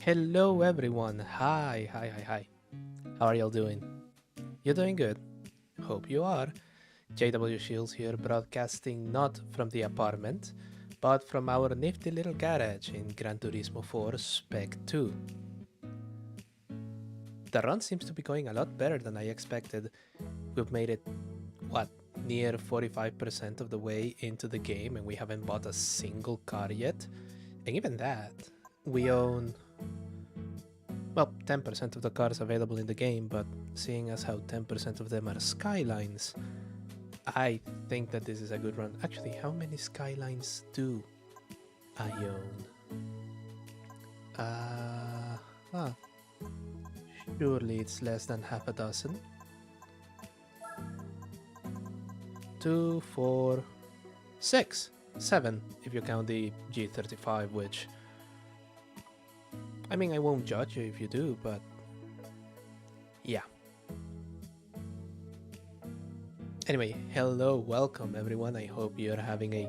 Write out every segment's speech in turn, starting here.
Hello everyone. Hi. How are y'all doing? You doing good? Hope you are. JW Shields here, broadcasting not from the apartment, but from our nifty little garage in Gran Turismo 4 Spec 2. The run seems to be going a lot better than I expected. We've made it, what, near 45% of the way into the game, and we haven't bought a single car yet. And even that, we own, well, 10% of the cars available in the game, but seeing as how 10% of them are Skylines, I think that this is a good run. Actually, how many Skylines do I own? Huh. Surely it's less than half a dozen. 2, 4, 6, 7, if you count the G35, which, I mean, I won't judge you if you do, but yeah. Anyway, hello, welcome everyone. I hope you're having a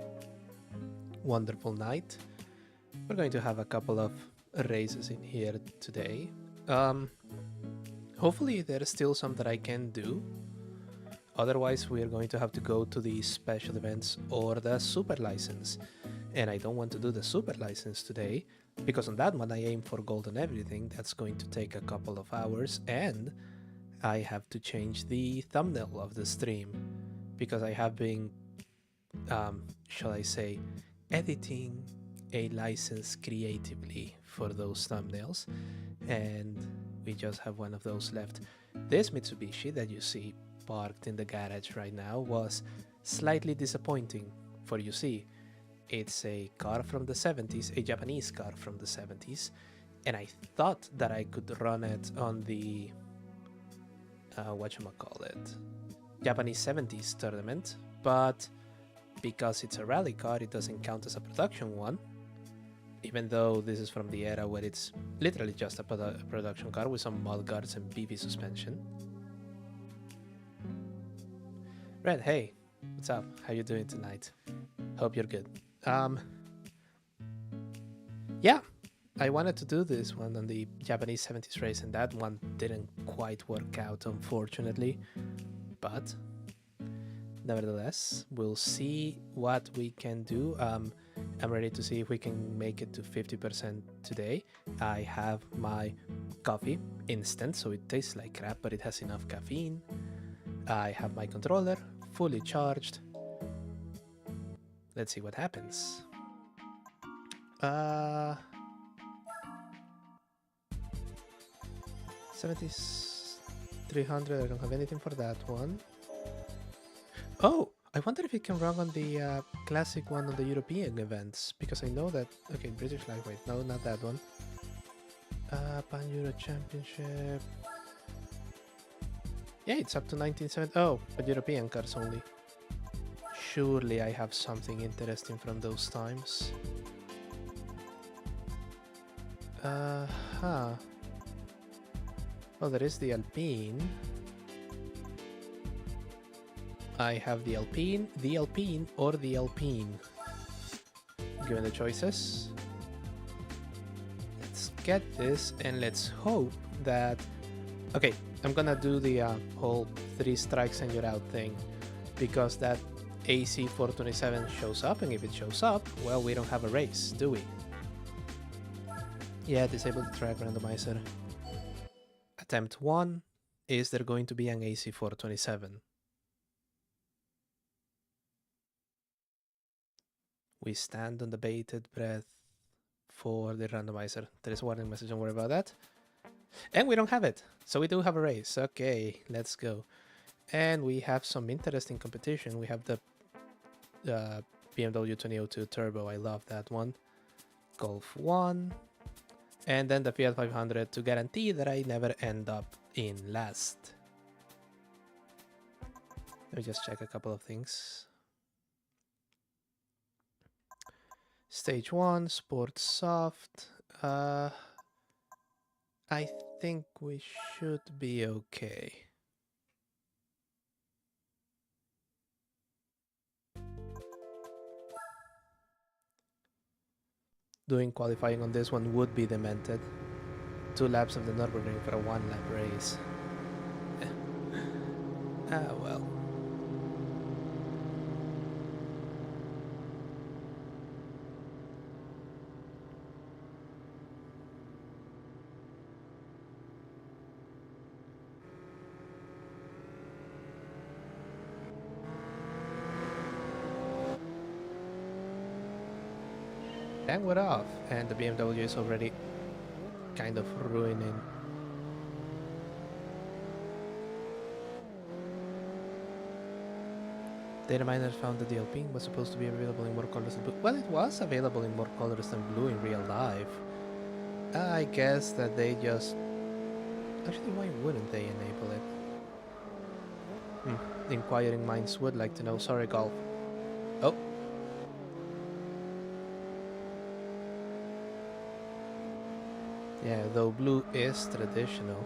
wonderful night. We're going to have a couple of races in here today. Hopefully there's still some that I can do. Otherwise, we are going to have to go to the special events or the super license. And I don't want to do the super license today, because on that one I aim for gold and everything. That's going to take a couple of hours, and I have to change the thumbnail of the stream, because I have been, shall I say, editing a license creatively for those thumbnails, and we just have one of those left. This Mitsubishi that you see parked in the garage right now was slightly disappointing, for you see, it's a car from the 70s, a Japanese car from the 70s, and I thought that I could run it on the whatchamacallit, Japanese 70s tournament, but because it's a rally car, it doesn't count as a production one, even though this is from the era where it's literally just a production car with some mud guards and beefy suspension. Red, hey, what's up? How you doing tonight? Hope you're good. Yeah, I wanted to do this one on the Japanese 70s race, and that one didn't quite work out, unfortunately, but nevertheless, we'll see what we can do. I'm ready to see if we can make it to 50% today. I have my coffee, instant, so it tastes like crap, but it has enough caffeine. I have my controller, fully charged. Let's see what happens. 70s 300, I don't have anything for that one. Oh, I wonder if it can run on the classic one on the European events, because I know that, okay, British lightweight, no, not that one. Pan Euro Championship. Yeah, it's up to 1970. Oh, but European cars only. Surely I have something interesting from those times. Huh. Oh, there is the Alpine. I have the Alpine, or the Alpine. Given the choices, let's get this, and let's hope that... Okay, I'm gonna do the whole 3 strikes and you're out thing, because that AC 427 shows up, and if it shows up, well, we don't have a race, do we? Yeah, disable the track randomizer. Attempt 1. Is there going to be an AC 427? We stand on the bated breath for the randomizer. There is a warning message, don't worry about that. And we don't have it, so we do have a race. Okay, let's go. And we have some interesting competition. We have the BMW 2002 Turbo, I love that one. Golf 1. And then the Fiat 500 to guarantee that I never end up in last. Let me just check a couple of things. Stage 1, Sport Soft. I think we should be okay. Doing qualifying on this one would be demented. 2 laps of the Nürburgring for a 1 lap race. Ah, well. And we're off, and the BMW is already kind of ruining. Data miners found that the Alpine was supposed to be available in more colors than blue. Well, it was available in more colors than blue in real life. I guess that they just... Actually, why wouldn't they enable it? Inquiring minds would like to know. Sorry, Golf. Oh. Yeah, though blue is traditional.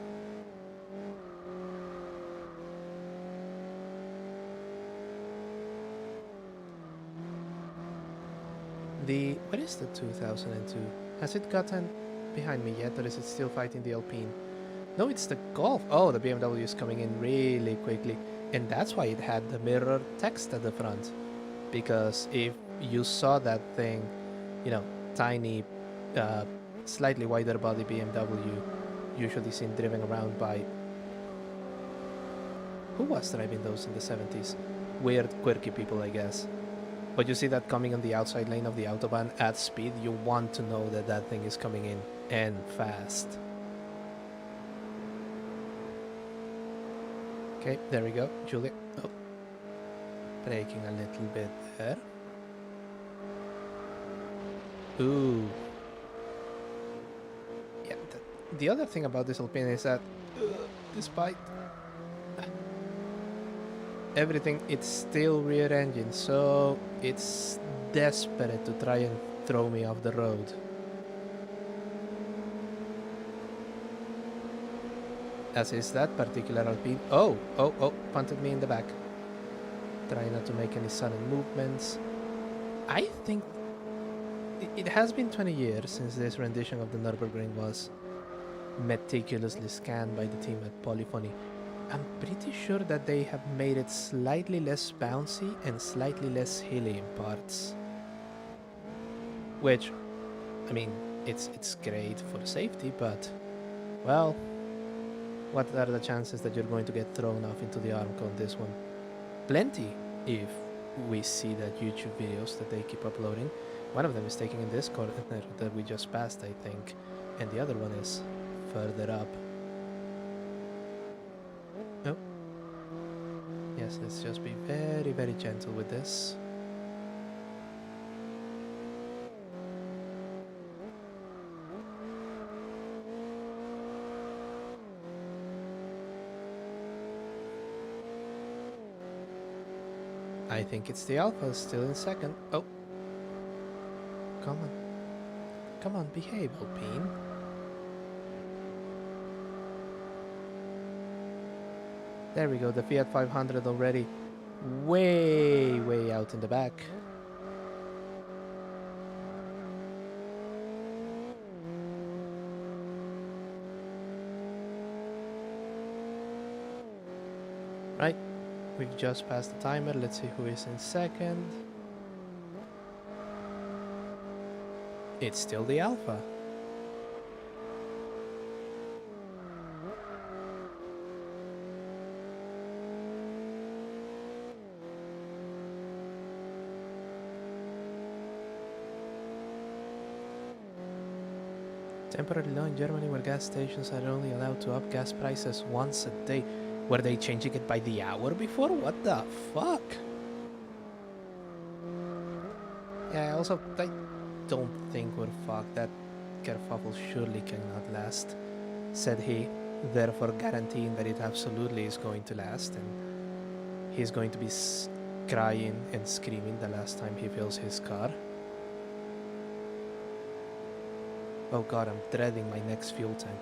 What is the 2002? Has it gotten behind me yet, or is it still fighting the Alpine? No, it's the Golf. Oh, the BMW is coming in really quickly. And that's why it had the mirror text at the front. Because if you saw that thing, you know, tiny, slightly wider body BMW, usually seen driven around by... Who was driving those in the 70s? Weird, quirky people, I guess. But you see that coming on the outside lane of the Autobahn at speed, you want to know that that thing is coming in, and fast. Okay, there we go, Julia. Oh. Braking a little bit there. Ooh. Yeah, the other thing about this Alpine is that, despite everything, it's still rear engine, so it's desperate to try and throw me off the road. As is that particular Alpine. Oh, punted me in the back. Try not to make any sudden movements. I think it has been 20 years since this rendition of the Nürburgring was meticulously scanned by the team at Polyphony. I'm pretty sure that they have made it slightly less bouncy and slightly less hilly in parts. Which, I mean, it's great for safety, but, well, what are the chances that you're going to get thrown off into the arc on this one? Plenty, if we see that YouTube videos that they keep uploading. One of them is taking in this corner that we just passed, I think, and the other one is further up. Oh. Yes, let's just be very, very gentle with this. I think it's the Alpha still in second. Oh. Come on. Come on, behave, Alpine. There we go, the Fiat 500 already way, way out in the back. Right, we've just passed the timer. Let's see who is in second. It's still the Alpha. Temporary law in Germany where gas stations are only allowed to up gas prices once a day. Were they changing it by the hour before? What the fuck? Yeah, also, I don't think we're fucked. That kerfuffle surely cannot last, said he, therefore guaranteeing that it absolutely is going to last, and he's going to be crying and screaming the last time he fills his car. Oh god, I'm dreading my next fuel tank.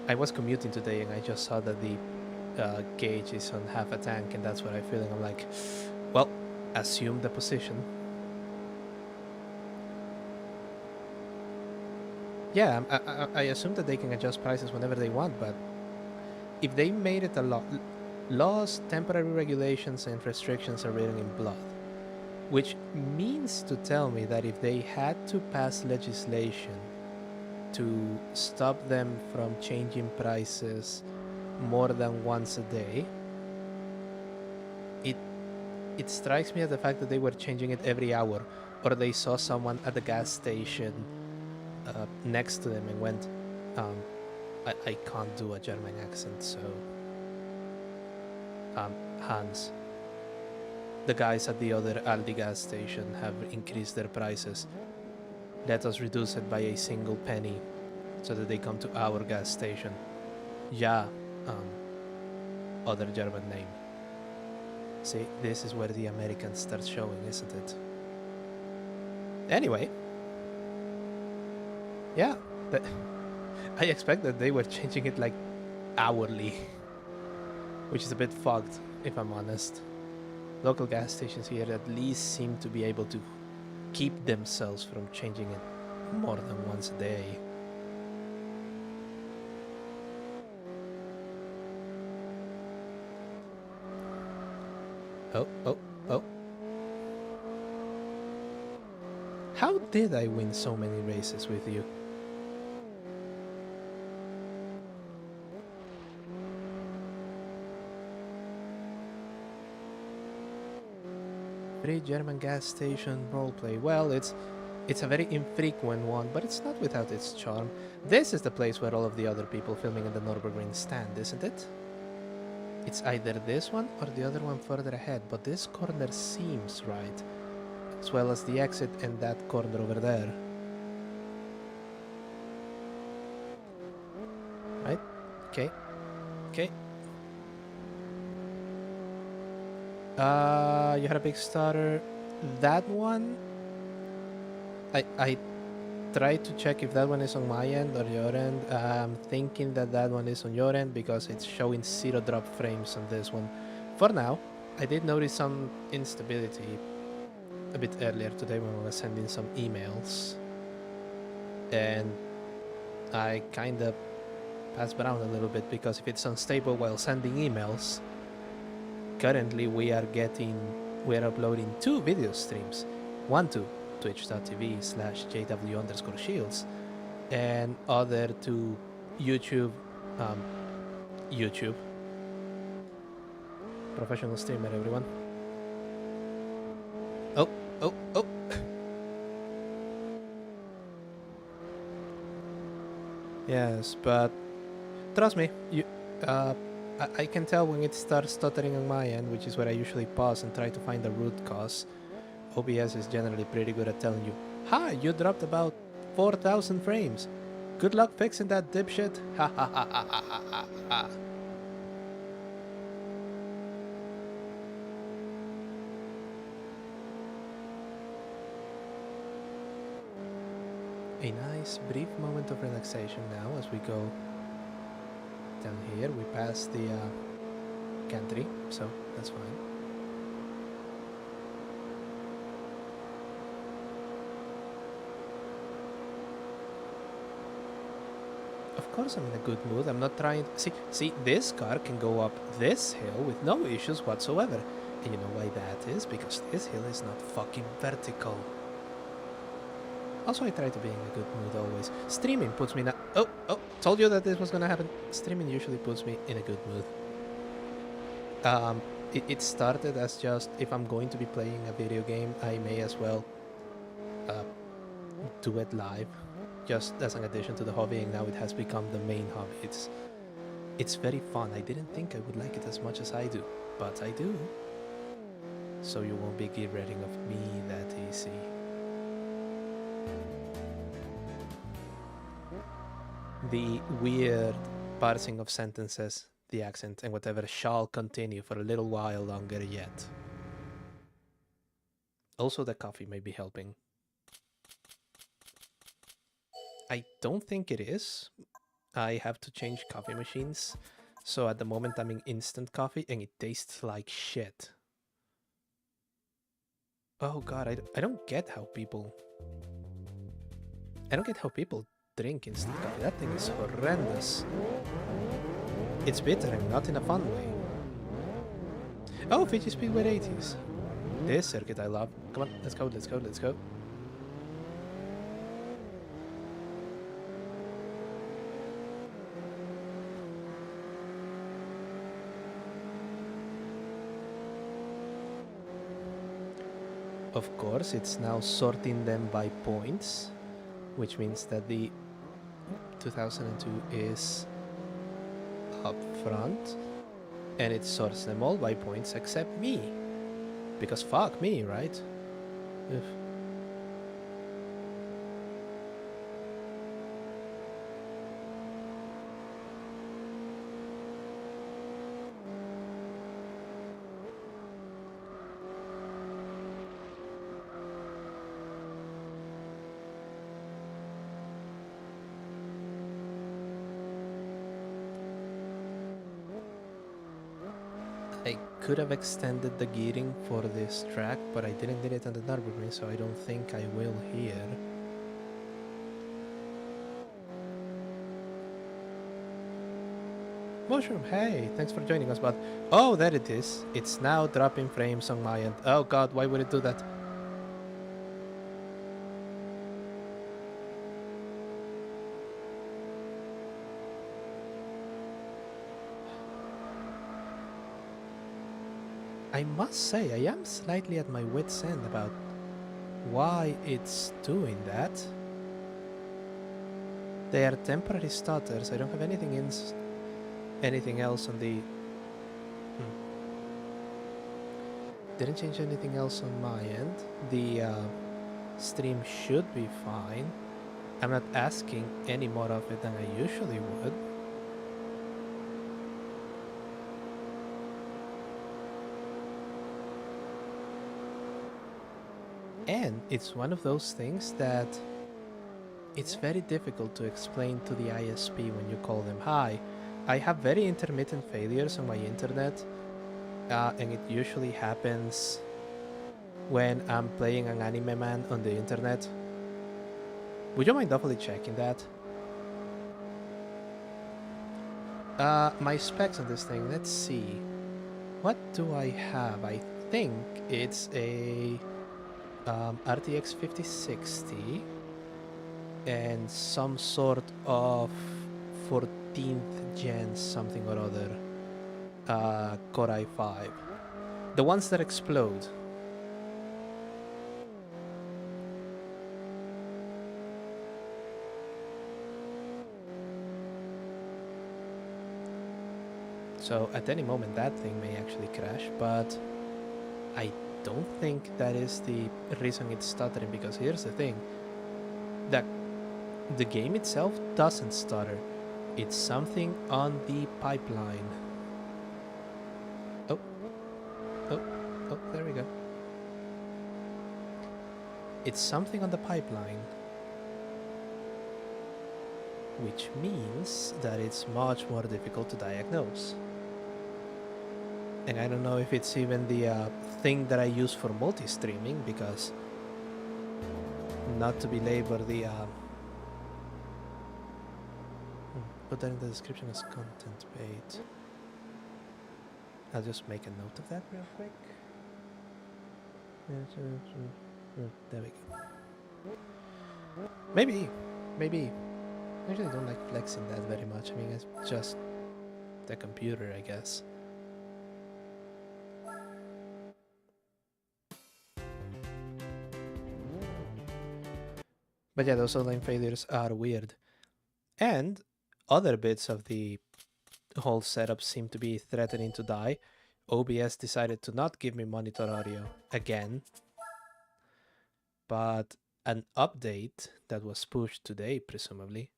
I was commuting today and I just saw that the gauge is on half a tank, and that's what I'm feeling. I'm like, well, assume the position. Yeah, I assume that they can adjust prices whenever they want, but if they made it a law, laws, temporary regulations, and restrictions are written in blood, which means to tell me that if they had to pass legislation to stop them from changing prices more than once a day, it it strikes me at the fact that they were changing it every hour, or they saw someone at the gas station next to them and went, um, I can't do a German accent, so Hans, the guys at the other Aldi gas station have increased their prices. Let us reduce it by a single penny so that they come to our gas station. Yeah, um, other German name. See, this is where the Americans start showing, isn't it? Anyway, yeah, I expect that they were changing it like hourly, which is a bit fucked, if I'm honest. Local gas stations here at least seem to be able to keep themselves from changing it more than once a day. Oh, oh, oh. How did I win so many races with you? Free German gas station roleplay. Well, it's a very infrequent one, but it's not without its charm. This is the place where all of the other people filming in the Nürburgring stand, isn't it? It's either this one or the other one further ahead, but this corner seems right, as well as the exit and that corner over there. Right? Okay. Okay. You had a big starter. That one, I tried to check if that one is on my end or your end. I'm thinking that that one is on your end because it's showing 0 drop frames on this one. For now, I did notice some instability a bit earlier today when I was sending some emails. And I kind of passed around a little bit because if it's unstable while sending emails, currently we are uploading 2 video streams. One to twitch.tv/jw_shields and other to YouTube. YouTube. Professional streamer, everyone. Oh, oh, oh. Yes, but trust me, I can tell when it starts stuttering on my end, which is where I usually pause and try to find the root cause. OBS is generally pretty good at telling you, "Hi, you dropped about 4,000 frames. Good luck fixing that, dipshit." Ha ha ha ha ha ha ha. A nice brief moment of relaxation now as we go down here. We pass the gantry, so that's fine. Of course I'm in a good mood. I'm not trying... See, this car can go up this hill with no issues whatsoever. And you know why that is? Because this hill is not fucking vertical. Also, I try to be in a good mood always. Streaming puts me in a... Oh, told you that this was gonna happen. Streaming usually puts me in a good mood. It started as just, if I'm going to be playing a video game, I may as well do it live. Just as an addition to the hobby, and now it has become the main hobby. It's very fun. I didn't think I would like it as much as I do, but I do. So you won't be getting rid of me that easy. The weird parsing of sentences, the accent, and whatever shall continue for a little while longer yet. Also, the coffee may be helping. I don't think it is. I have to change coffee machines. So at the moment I'm in instant coffee and it tastes like shit. Oh god, I don't get how people... I don't get how people drink instant coffee. That thing is horrendous. It's bitter and not in a fun way. Oh, Fiji Speedway 80s. This circuit I love. Come on, let's go, let's go, let's go. Of course, it's now sorting them by points, which means that the 2002 is up front, and it sorts them all by points except me. Because fuck me, right? Ugh. I could have extended the gearing for this track, but I didn't do it on the Nürburgring, so I don't think I will here. Mushroom, hey, thanks for joining us, bud. Oh, there it is. It's now dropping frames on my end. Oh god, why would it do that? I must say, I am slightly at my wit's end about why it's doing that. They are temporary stutters. I don't have anything else on the... Didn't change anything else on my end. The stream should be fine. I'm not asking any more of it than I usually would. And it's one of those things that it's very difficult to explain to the ISP when you call them. Hi, I have very intermittent failures on my internet, and it usually happens when I'm playing an Anime Man on the internet. Would you mind awfully checking that? My specs on this thing, let's see. What do I have? I think it's a RTX 5060 and some sort of 14th gen something or other Core i5. The ones that explode. So at any moment that thing may actually crash, but I don't think that is the reason it's stuttering, because here's the thing, that the game itself doesn't stutter. It's something on the pipeline. Oh, there we go. It's something on the pipeline, which means that it's much more difficult to diagnose. And I don't know if it's even the thing that I use for multi-streaming, because not to belabor the... put that in the description as content page. I'll just make a note of that real quick. There we go. Maybe. I actually don't like flexing that very much. I mean, it's just the computer, I guess. But yeah, those online failures are weird. And other bits of the whole setup seem to be threatening to die. OBS decided to not give me monitor audio again. But an update that was pushed today, presumably,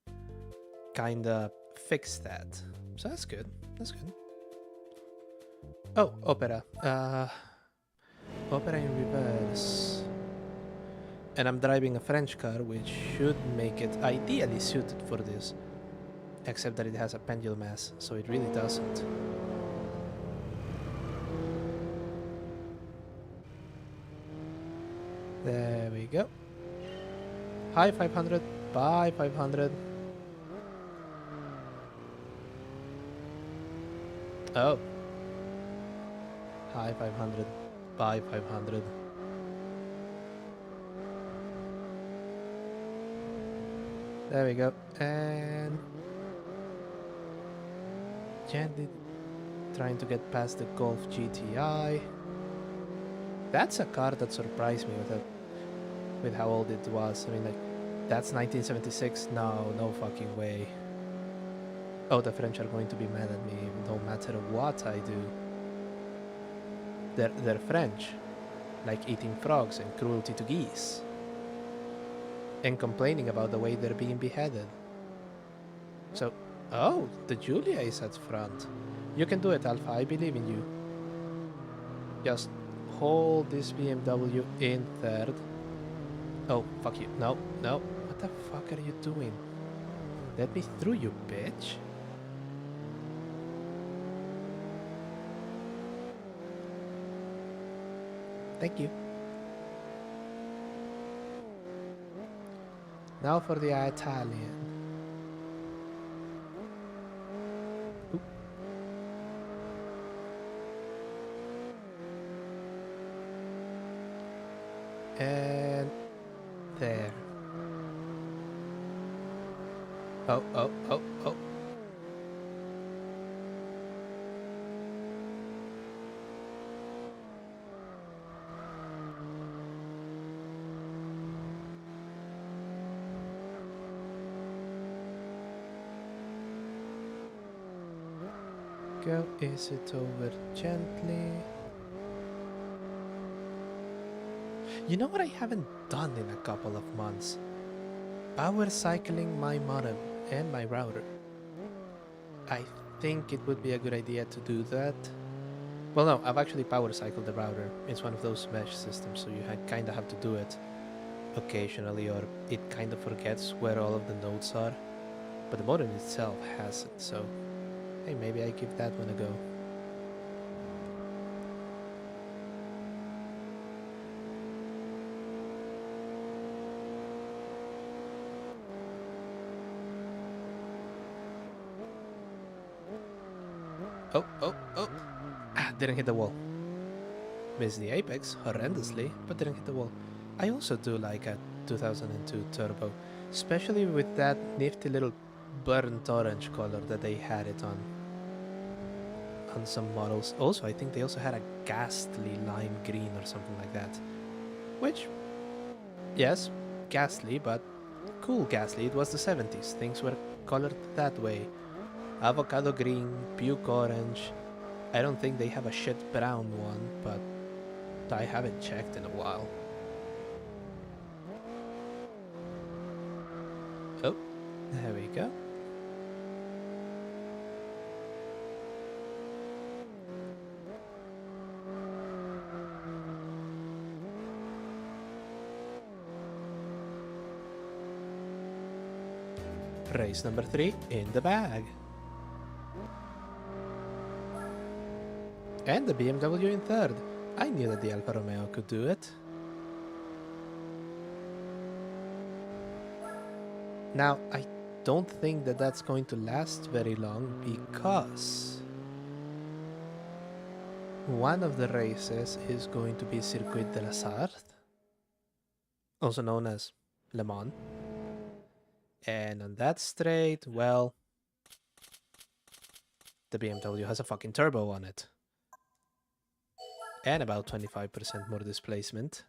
kinda fixed that. So that's good. That's good. Oh, Opera. Opera in reverse. And I'm driving a French car, which should make it ideally suited for this. Except that it has a pendulum mass, so it really doesn't. There we go. Hi 500, bye 500. Oh. High 500. Buy 500. There we go. And gently trying to get past the Golf GTI. That's a car that surprised me with how old it was. I mean, like, that's 1976. No fucking way. Oh, the French are going to be mad at me no matter what I do. They're French, like eating frogs and cruelty to geese, and complaining about the way they're being beheaded. So, oh, the Julia is at front. You can do it, Alpha. I believe in you. Just hold this BMW in third. Oh, fuck you. No. What the fuck are you doing? Let me through, you bitch. Thank you. Now for the Italian. Oop. And there. Oh. Go, is it over gently? You know what I haven't done in a couple of months? Power cycling my modem and my router. I think it would be a good idea to do that. Well, no, I've actually power cycled the router. It's one of those mesh systems, so you kind of have to do it occasionally, or it kind of forgets where all of the nodes are. But the modem itself hasn't, so hey, maybe I give that one a go. Oh. Didn't hit the wall. Missed the apex horrendously, but didn't hit the wall. I also do like a 2002 turbo, especially with that nifty little burnt orange color that they had it on some models. Also, I think they also had a ghastly lime green or something like that. Which, yes, ghastly, but cool ghastly. It was the 70s. Things were colored that way. Avocado green, puke orange. I don't think they have a shit brown one, but I haven't checked in a while. Oh, there we go. Race number 3 in the bag. And the BMW in third. I knew that the Alfa Romeo could do it. Now, I don't think that that's going to last very long because one of the races is going to be Circuit de la Sarthe, also known as Le Mans. And on that straight, well, the BMW has a fucking turbo on it. And about 25% more displacement.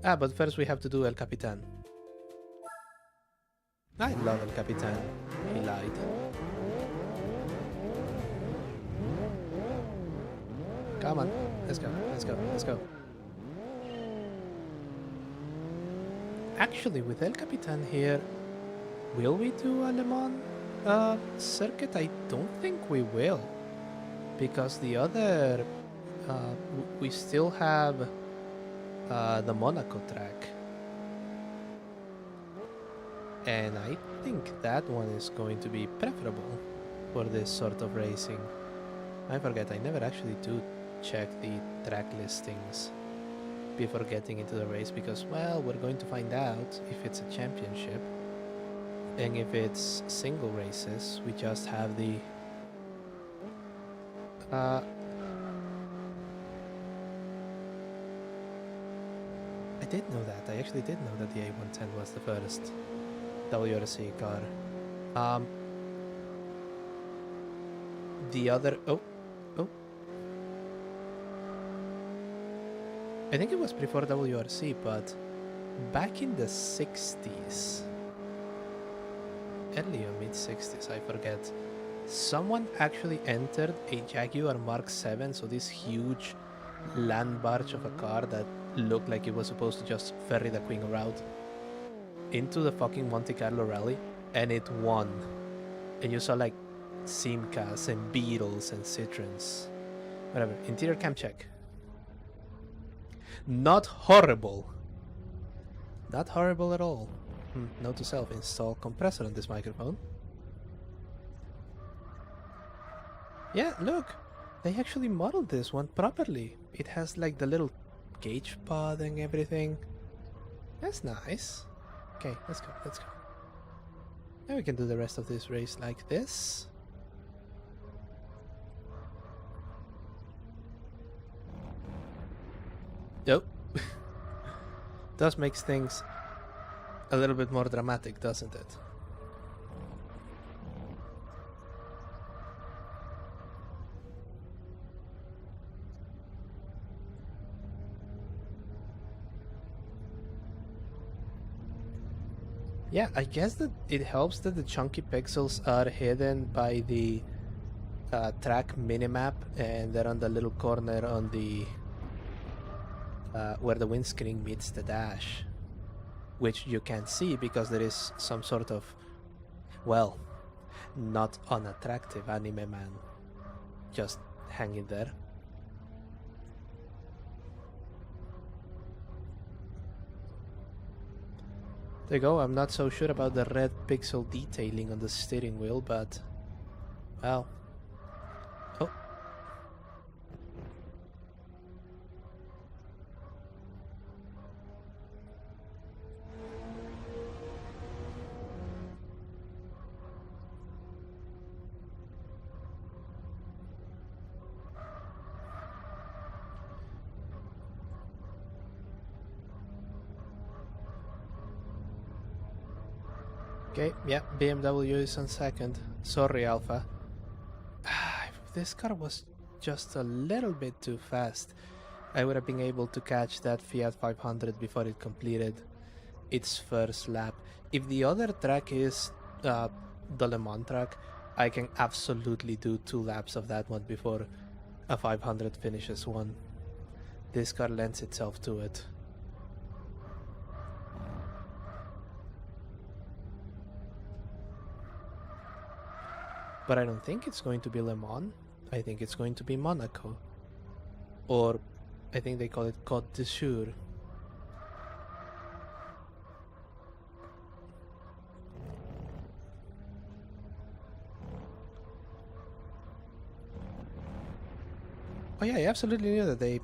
But first we have to do El Capitan. I love El Capitan. He lied. Come on, let's go. Actually, with El Capitan here, will we do a Le Mans circuit? I don't think we will, because the other we still have the Monaco track, and I think that one is going to be preferable for this sort of racing. I forget, I never actually do check the track listings. before getting into the race because, well, we're going to find out if it's a championship. And if it's single races, we just have the... I did know that. I actually did know that the A110 was the first WRC car. The other... Oh. I think it was before WRC, but back in the 60s, early or mid 60s, I forget, someone actually entered a Jaguar Mark 7, so this huge land barge of a car that looked like it was supposed to just ferry the Queen around, into the fucking Monte Carlo rally, and it won. And you saw like Simcas and Beetles and Citroens. Whatever. Interior cam check. Not horrible. Not horrible at all. Note to self, install compressor on this microphone. Yeah, look. They actually modeled this one properly. It has like the little gauge pod and everything. That's nice. Okay, let's go. Now we can do the rest of this race like this. Nope. Does makes things a little bit more dramatic, doesn't it? Yeah, I guess that it helps that the chunky pixels are hidden by the track minimap, and they're on the little corner on the where the windscreen meets the dash, which you can't see because there is some sort of, well, not unattractive anime man just hanging there. There you go. I'm not so sure about the red pixel detailing on the steering wheel, but well. Oh. Okay, yeah, BMW is on second. Sorry, Alpha. If this car was just a little bit too fast, I would have been able to catch that Fiat 500 before it completed its first lap. If the other track is the Le Mans track, I can absolutely do 2 laps of that one before a 500 finishes one. This car lends itself to it. But I don't think it's going to be Le Mans. I think it's going to be Monaco. Or I think they call it Côte d'Azur. Oh yeah, I absolutely knew that they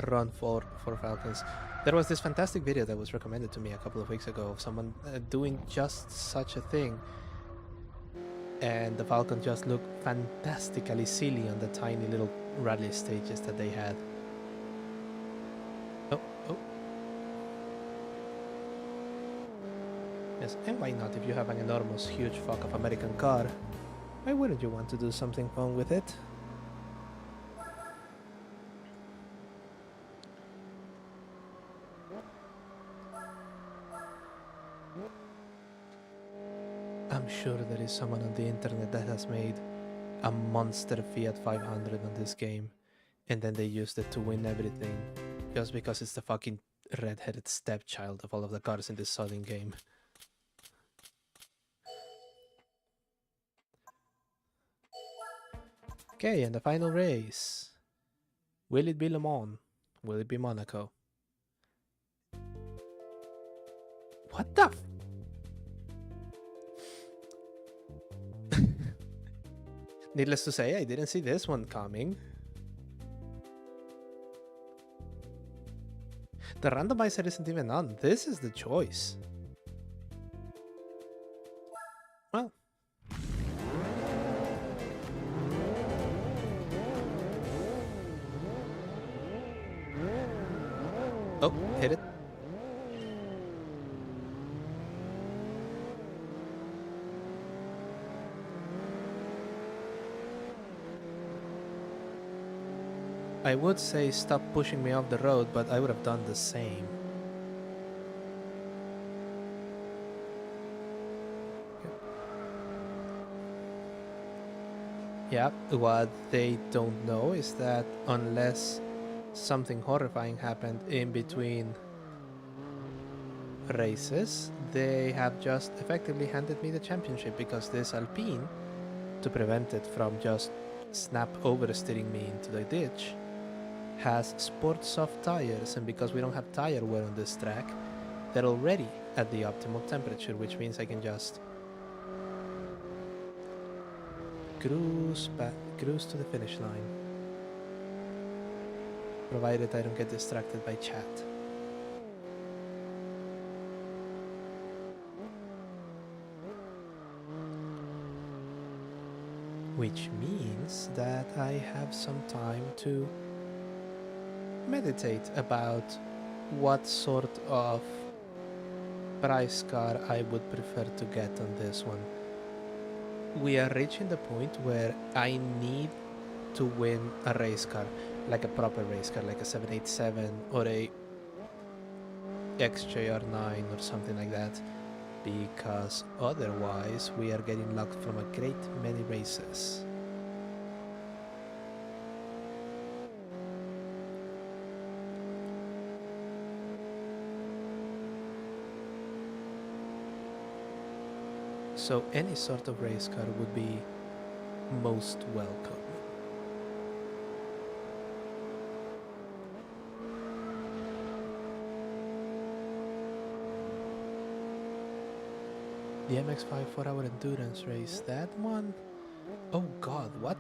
run for Falcons. There was this fantastic video that was recommended to me a couple of weeks ago of someone doing just such a thing. And the Falcon just looked fantastically silly on the tiny little rally stages that they had. Oh. Yes, and why not? If you have an enormous, huge fuck of American car, why wouldn't you want to do something fun with it? I'm sure there is someone on the internet that has made a monster Fiat 500 on this game, and then they used it to win everything, just because it's the fucking red-headed stepchild of all of the cars in this sodding game. Okay, and the final race. Will it be Le Mans? Will it be Monaco? What the f- Needless to say, I didn't see this one coming. The randomizer isn't even on. This is the choice. Well. Oh, hit it. I would say stop pushing me off the road, but I would have done the same. Yeah, what they don't know is that unless something horrifying happened in between races, they have just effectively handed me the championship because this Alpine, to prevent it from just snap oversteering me into the ditch, has sport soft tires, and because we don't have tire wear on this track, they're already at the optimal temperature, which means I can just cruise to the finish line, provided I don't get distracted by chat. Which means that I have some time to meditate about what sort of price car I would prefer to get on this one. We are reaching the point where I need to win a race car, like a proper race car, like a 787 or a XJR9 or something like that, because otherwise we are getting locked from a great many races. So any sort of race car would be most welcome. The MX-5 4-hour endurance race, that one? Oh god, what?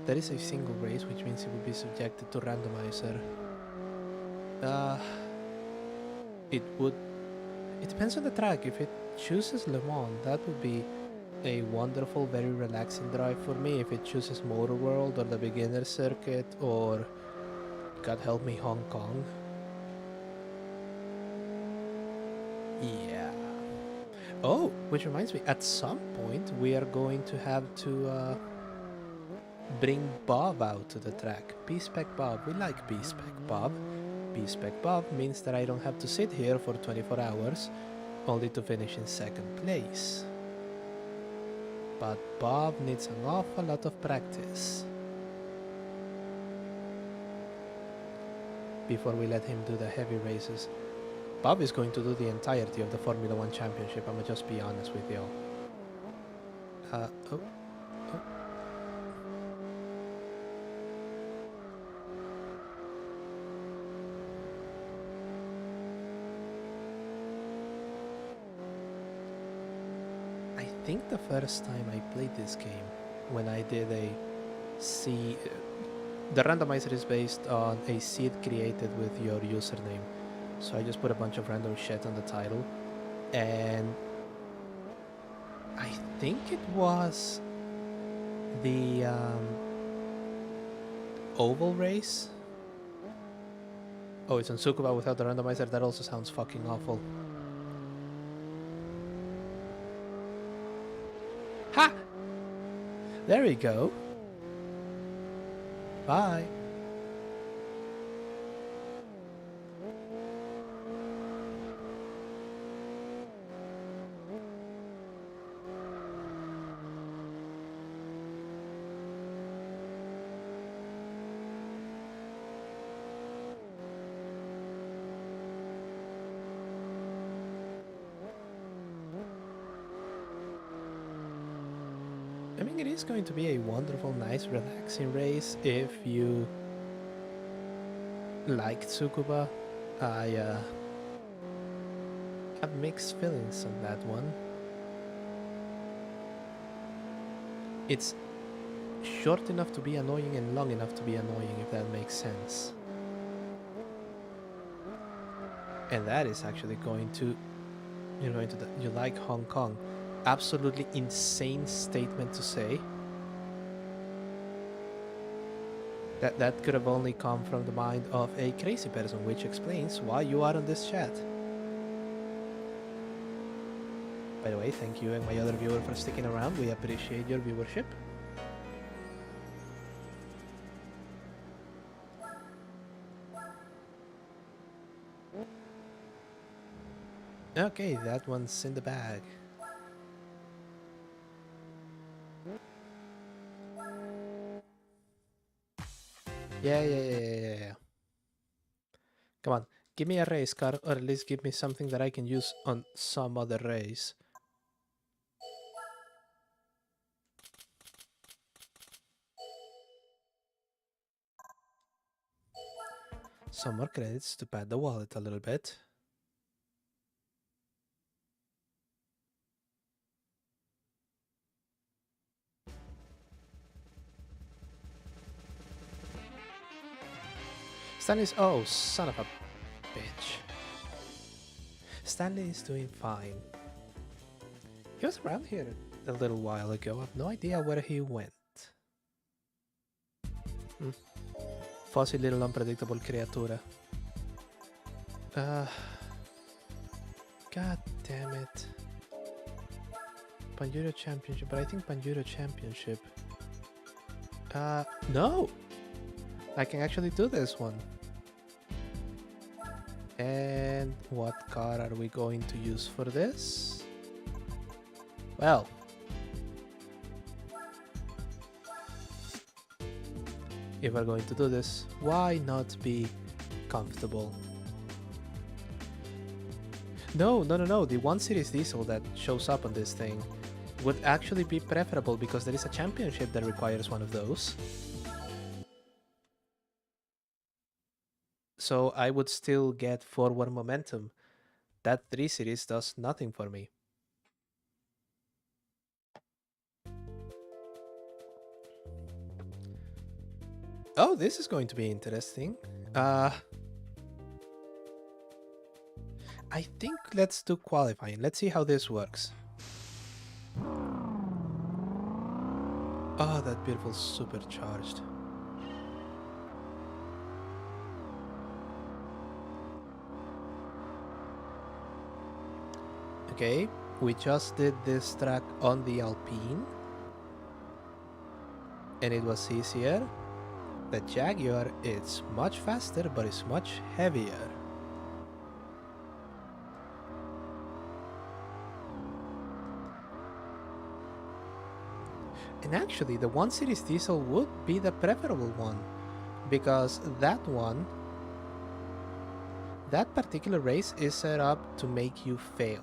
That is a single race, which means it would be subjected to randomizer. It depends on the track. If it chooses Le Mans, that would be a wonderful, very relaxing drive for me. If it chooses Motor World or the beginner circuit or, God help me, Hong Kong. Yeah. Oh, which reminds me, at some point we are going to have to bring Bob out to the track. B-Spec Bob. We like B-Spec Bob. B-Spec Bob means that I don't have to sit here for 24 hours only to finish in second place. But Bob needs an awful lot of practice before we let him do the heavy races. Bob is going to do the entirety of the Formula 1 Championship, I'ma just be honest with y'all. I think the first time I played this game, when I did a seed, the randomizer is based on a seed created with your username. So I just put a bunch of random shit on the title, and I think it was the oval race. Oh, it's on Tsukuba without the randomizer. That also sounds fucking awful. Ha! There we go. Bye. I mean, it is going to be a wonderful, nice, relaxing race if you like Tsukuba. I have mixed feelings on that one. It's short enough to be annoying and long enough to be annoying, if that makes sense. And that is actually going to, you like Hong Kong. Absolutely insane statement to say. That could have only come from the mind of a crazy person, which explains why you are on this chat. By the way, thank you and my other viewer for sticking around. We appreciate your viewership. Okay, that one's in the bag. Yeah. Come on, give me a race car, or at least give me something that I can use on some other race. Some more credits to pad the wallet a little bit. Stanley's... Oh, son of a bitch. Stanley is doing fine. He was around here a little while ago. I have no idea where he went. Fuzzy little unpredictable creatura. God damn it. Panjuro Championship, but I think Panjuro Championship... no! I can actually do this one. And what car are we going to use for this? Well, if we're going to do this, why not be comfortable? No, the 1 Series diesel that shows up on this thing would actually be preferable because there is a championship that requires one of those. So I would still get forward momentum. That 3 Series does nothing for me. Oh, this is going to be interesting. I think let's do qualifying. Let's see how this works. Oh, that beautiful supercharged. Okay, we just did this track on the Alpine. And it was easier. The Jaguar, it's much faster, but it's much heavier. And actually, the 1 Series diesel would be the preferable one, because that particular race is set up to make you fail.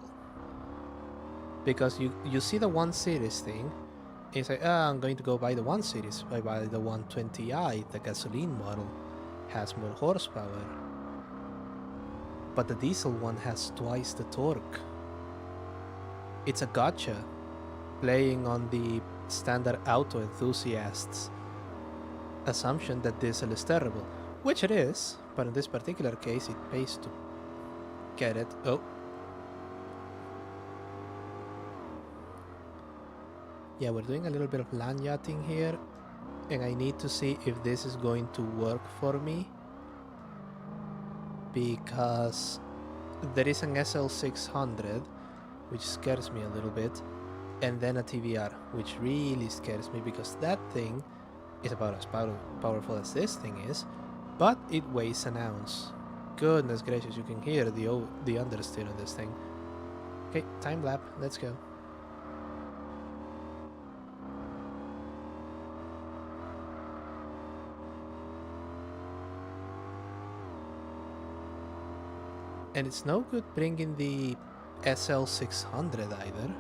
Because you see the 1 Series thing, and you say, I'm going to go buy the 1 Series. I buy the 120i, the gasoline model, has more horsepower. But the diesel one has twice the torque. It's a gotcha, playing on the standard auto enthusiasts assumption that diesel is terrible, which it is, but in this particular case it pays to get it. Oh. Yeah, we're doing a little bit of land yachting here, and I need to see if this is going to work for me, because there is an SL600 which scares me a little bit, and then a TVR, which really scares me because that thing is about as powerful as this thing is, but it weighs an ounce. Goodness gracious, you can hear the understeer on this thing. Okay, time lap, let's go. And it's no good bringing the SL600 either,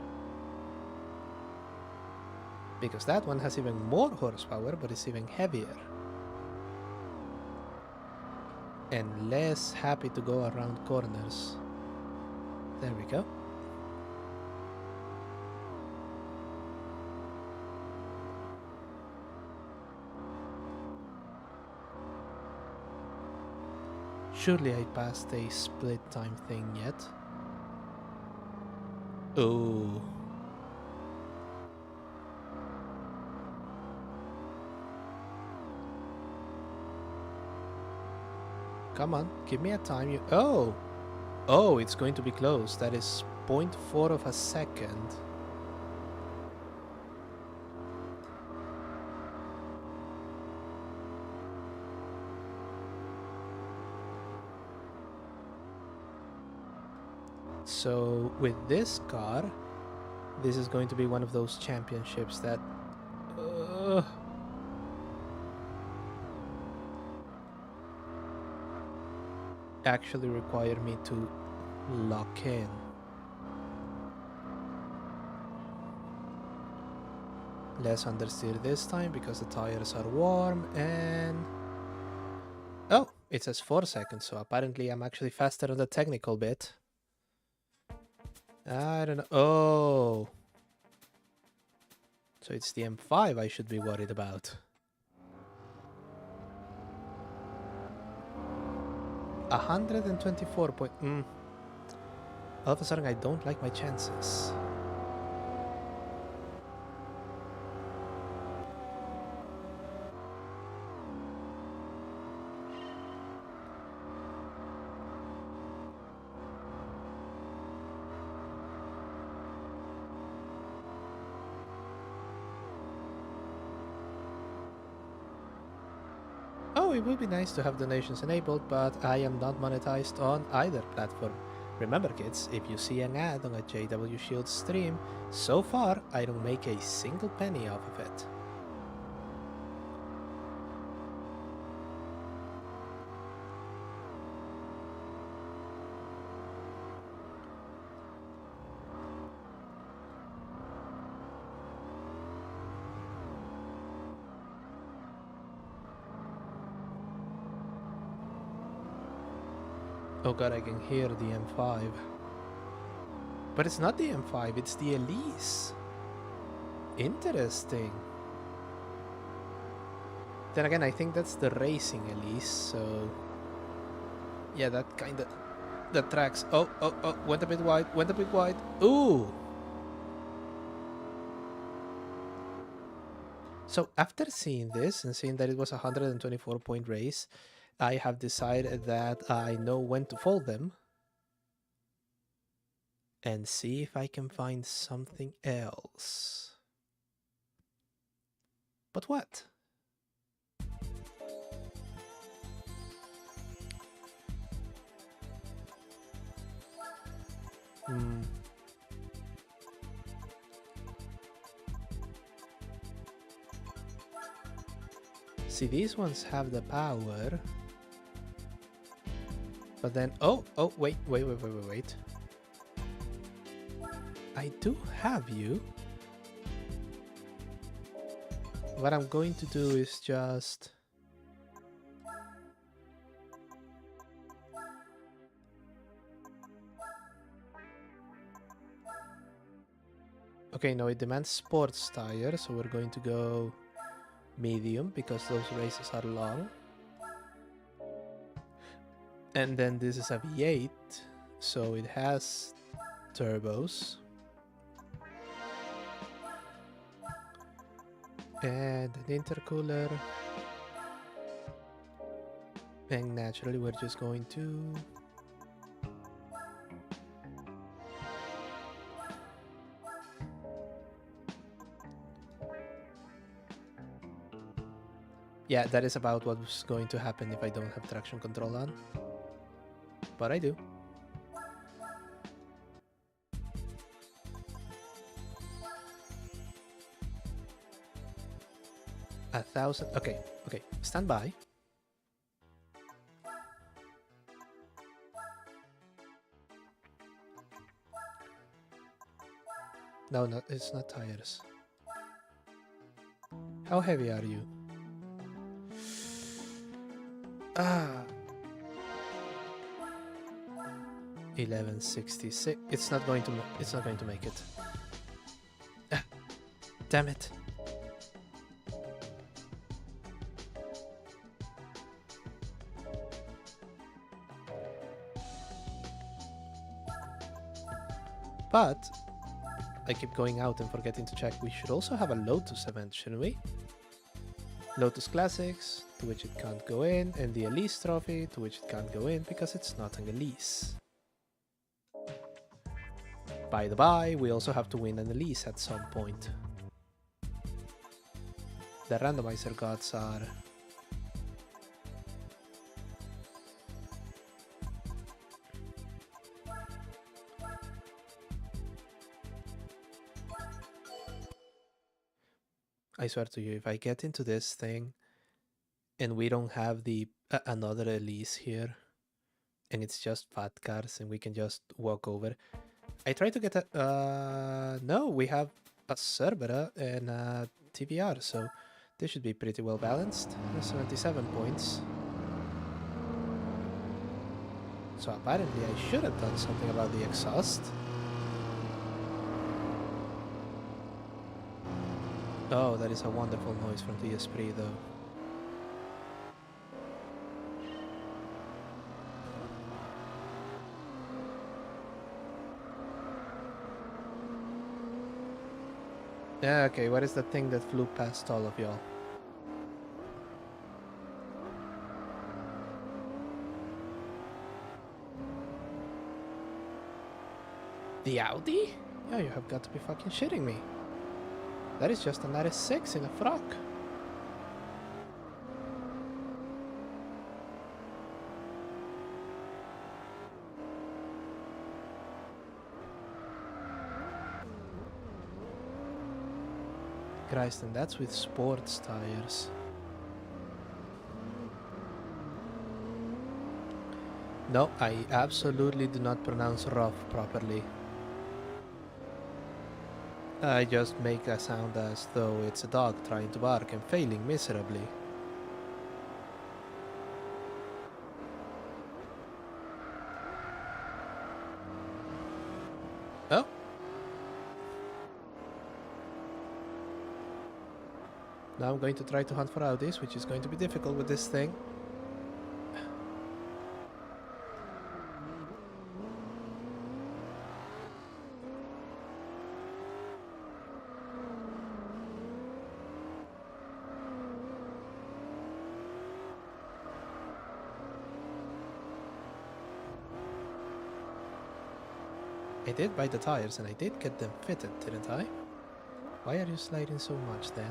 because that one has even more horsepower, but it's even heavier. And less happy to go around corners. There we go. Surely I passed a split time thing yet. Oh. Come on, give me a time. You. Oh! Oh, it's going to be close. That is 0.4 of a second. So with this car, this is going to be one of those championships that actually require me to lock in. Less understeer this time because the tires are warm and... Oh, it says 4 seconds, so apparently I'm actually faster on the technical bit. I don't know. Oh. So it's the M5 I should be worried about. 124 point... All of a sudden I don't like my chances. Oh, it would be nice to have donations enabled, but I am not monetized on either platform. Remember kids, if you see an ad on a JW Shield stream, so far I don't make a single penny off of it. Oh god, I can hear the M5. But it's not the M5, it's the Elise. Interesting. Then again, I think that's the racing Elise, so... Yeah, that kinda... The tracks... Oh, went a bit wide, Ooh! So after seeing this, and seeing that it was a 124-point race, I have decided that I know when to fold them. And see if I can find something else. But what? See, these ones have the power. But then, oh, wait. I do have you. What I'm going to do is just... Okay, no, it demands sports tire, so we're going to go medium because those races are long. And then this is a V8, so it has turbos. And an intercooler. And naturally we're just going to... Yeah, that is about what's going to happen if I don't have traction control on. But I do. Okay, stand by. No, it's not tires. How heavy are you? 1166. It's not going to make it. Damn it. But I keep going out and forgetting to check. We should also have a Lotus event, shouldn't we? Lotus Classics, to which it can't go in, and the Elise Trophy, to which it can't go in because it's not an Elise. By the by, we also have to win an Elise at some point. The randomizer gods are... I swear to you, if I get into this thing and we don't have the another Elise here, and it's just fat cars and we can just walk over. I try to get a... no, we have a Cerbera and a TVR, so this should be pretty well balanced. 77 points. So apparently I should have done something about the exhaust. Oh, that is a wonderful noise from the Esprit though. Yeah, okay, what is the thing that flew past all of y'all? The Audi? Yeah, you have got to be fucking shitting me. That is just an RS6 in a frock. Christ, and that's with sports tires. No, I absolutely do not pronounce rough properly. I just make a sound as though it's a dog trying to bark and failing miserably. Oh. Now I'm going to try to hunt for Audis, which is going to be difficult with this thing. I did buy the tires and I did get them fitted, didn't I? Why are you sliding so much then?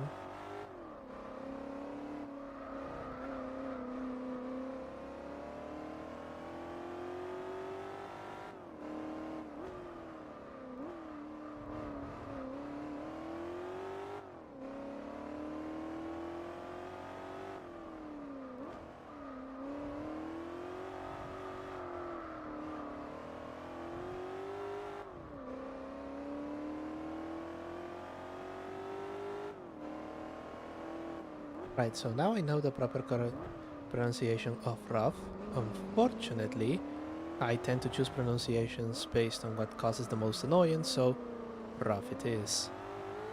Right, so now I know the proper pronunciation of rough. Unfortunately, I tend to choose pronunciations based on what causes the most annoyance, so rough it is.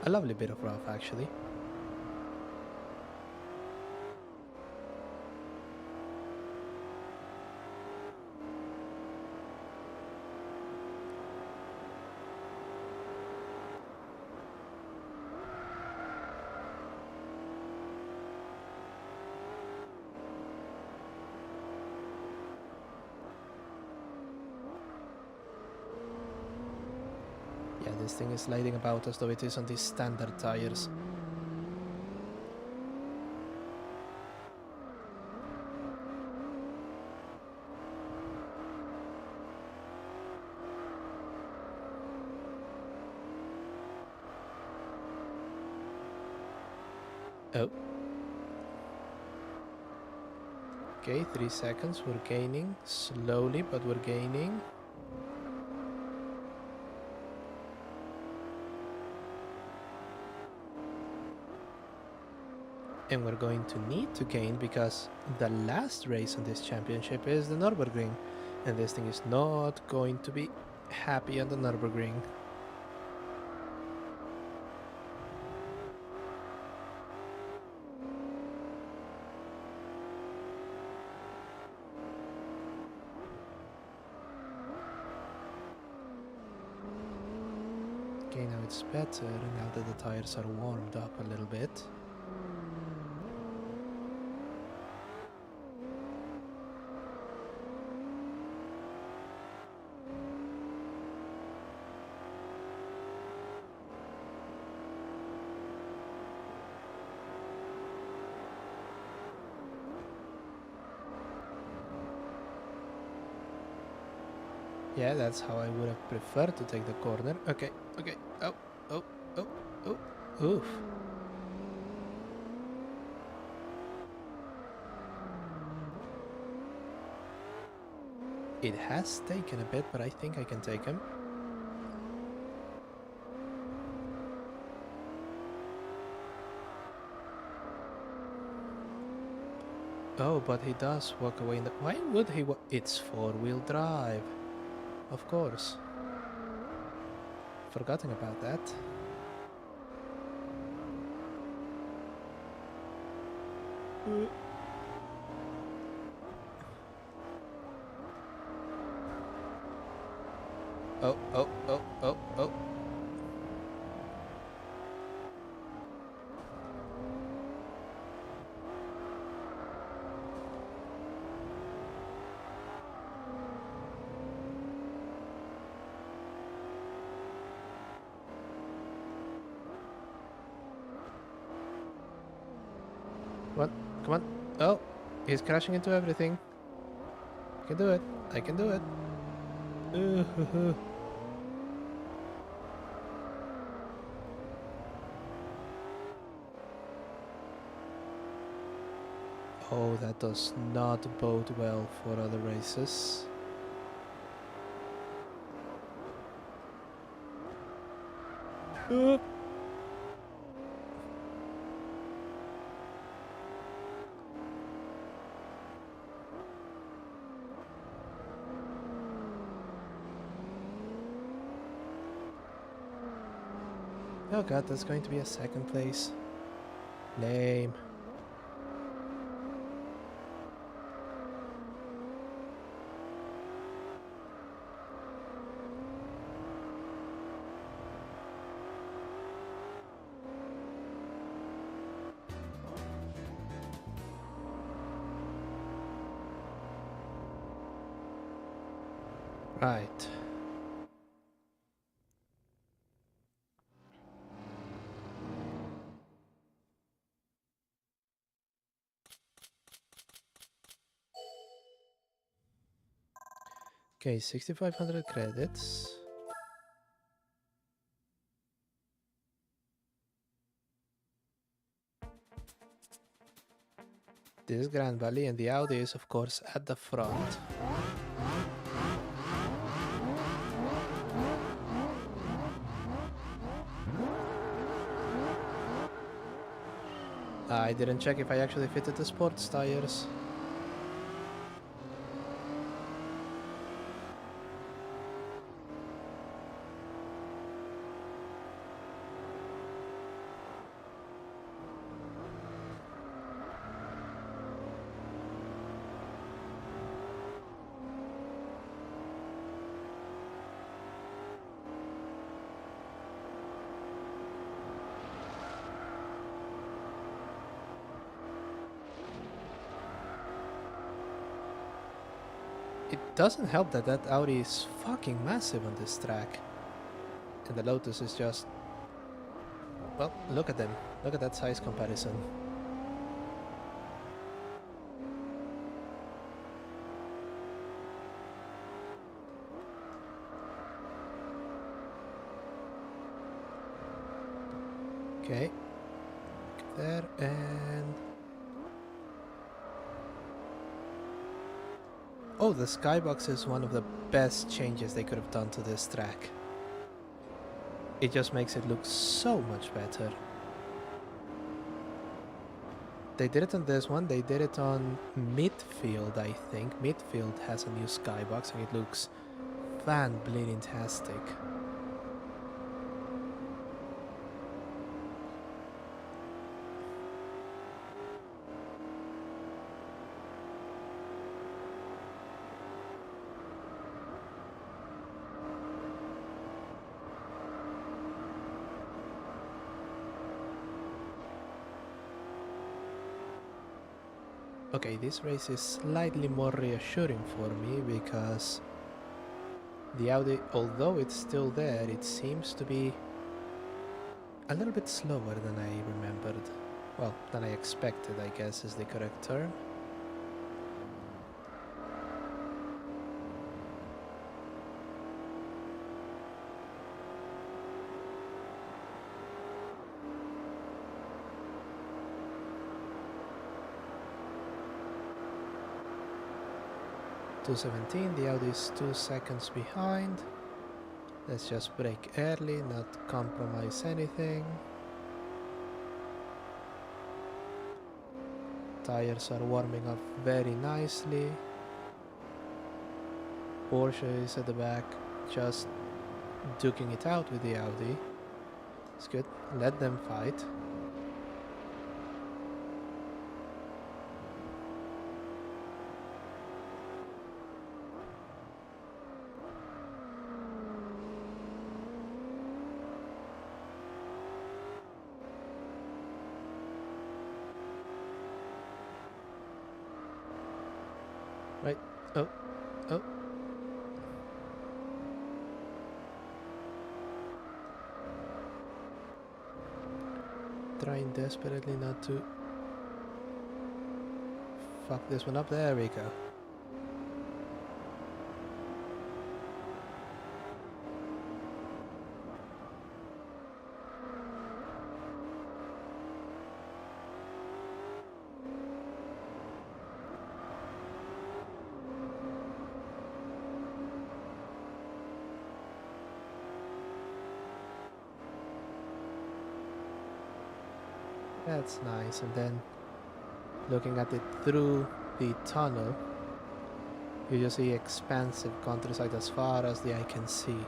A lovely bit of rough, actually. Yeah, this thing is sliding about as though it is on these standard tires. Oh. Okay, 3 seconds, we're gaining. Slowly, but we're gaining. And we're going to need to gain because the last race on this championship is the Nürburgring. And this thing is not going to be happy on the Nürburgring. Okay, now it's better now that the tires are warmed up a little bit. Yeah, that's how I would have preferred to take the corner. Okay, okay. Oh, oh, oh, oh, oof. It has taken a bit, but I think I can take him. Oh, but he does walk away in the... Why would he It's four-wheel drive. Of course. Forgotten about that. Oh, oh, oh, oh, oh. Come on, come on. Oh, he's crashing into everything. I can do it. I can do it. Oh, that does not bode well for other races. Oh god, that's going to be a second place. Lame. Right. Okay, 6,500 credits. This is Grand Valley, and the Audi is, of course, at the front. I didn't check if I actually fitted the sports tires. It doesn't help that that Audi is fucking massive on this track. And the Lotus is just... Well, look at them. Look at that size comparison. Okay. There, and... Oh, the skybox is one of the best changes they could have done to this track. It just makes it look so much better. They did it on this one, they did it on Midfield, I think. Midfield has a new skybox and it looks fan-bleeding-tastic. Okay, this race is slightly more reassuring for me because the Audi, although it's still there, it seems to be a little bit slower than I remembered. Well, than I expected, I guess is the correct term. .217, the Audi is 2 seconds behind. Let's just brake early, not compromise anything. Tires are warming up very nicely. Porsche is at the back, just duking it out with the Audi. It's good, let them fight. Right, oh, oh. Trying desperately not to fuck this one up. There we go. That's nice. And then looking at it through the tunnel, you just see expansive countryside as far as the eye can see.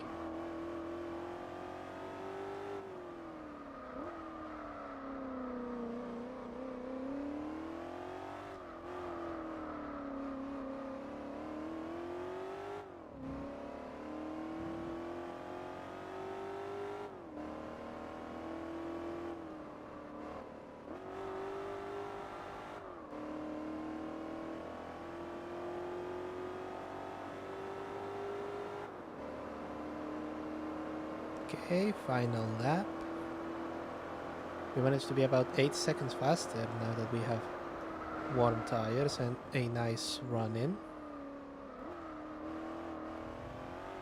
Okay, final lap. We managed to be about 8 seconds faster now that we have warm tires and a nice run in.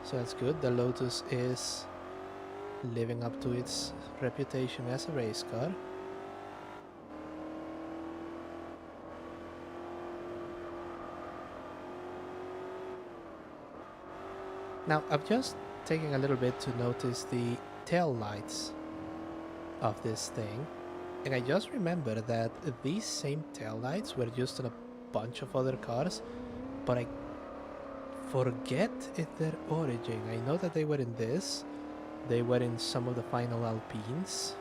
So that's good. The Lotus is living up to its reputation as a race car. Now, I'm just taking a little bit to notice the tail lights of this thing, and I just remember that these same tail lights were used on a bunch of other cars, but I forget their origin. I know that they were in this, they were in some of the final Alpines,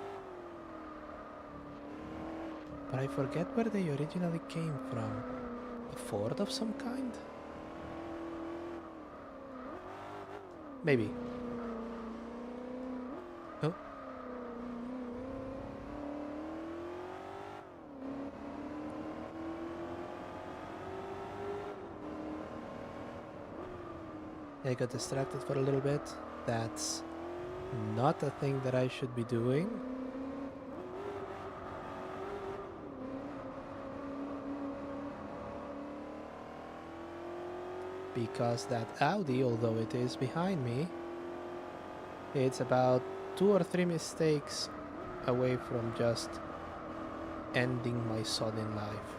but I forget where they originally came from. A Ford of some kind? Maybe. Oh. I got distracted for a little bit. That's not a thing that I should be doing. Because that Audi, although it is behind me, it's about 2 or 3 mistakes away from just ending my sodding life.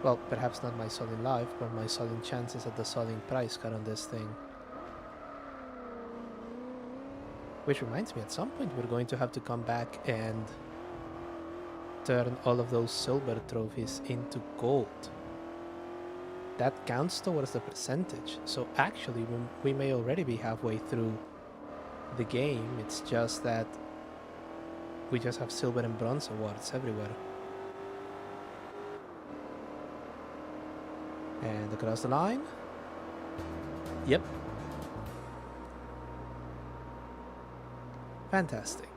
Well, perhaps not my sodding life, but my sodding chances at the sodding price cut on this thing. Which reminds me, at some point we're going to have to come back and turn all of those silver trophies into gold. That counts towards the percentage, so actually we may already be halfway through the game. It's just that we just have silver and bronze awards everywhere. And across the line. Yep. Fantastic.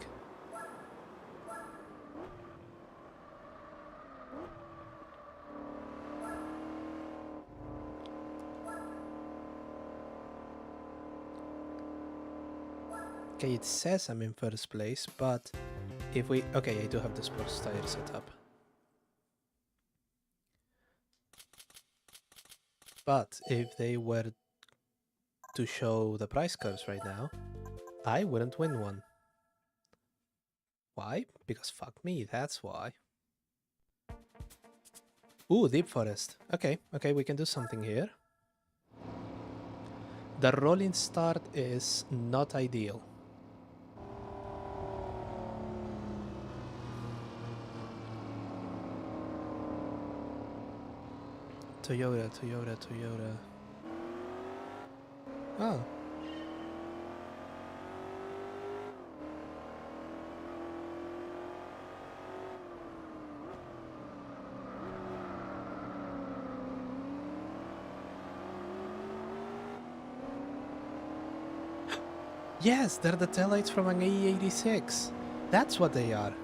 Okay, it says I'm in first place, but if we... Okay, I do have the sports tire set up. But if they were to show the price curves right now, I wouldn't win one. Why? Because fuck me, that's why. Ooh, deep forest. Okay, okay, we can do something here. The rolling start is not ideal. Toyota, Toyota, Toyota. Oh. Yes, they're the taillights from an E86. That's what they are.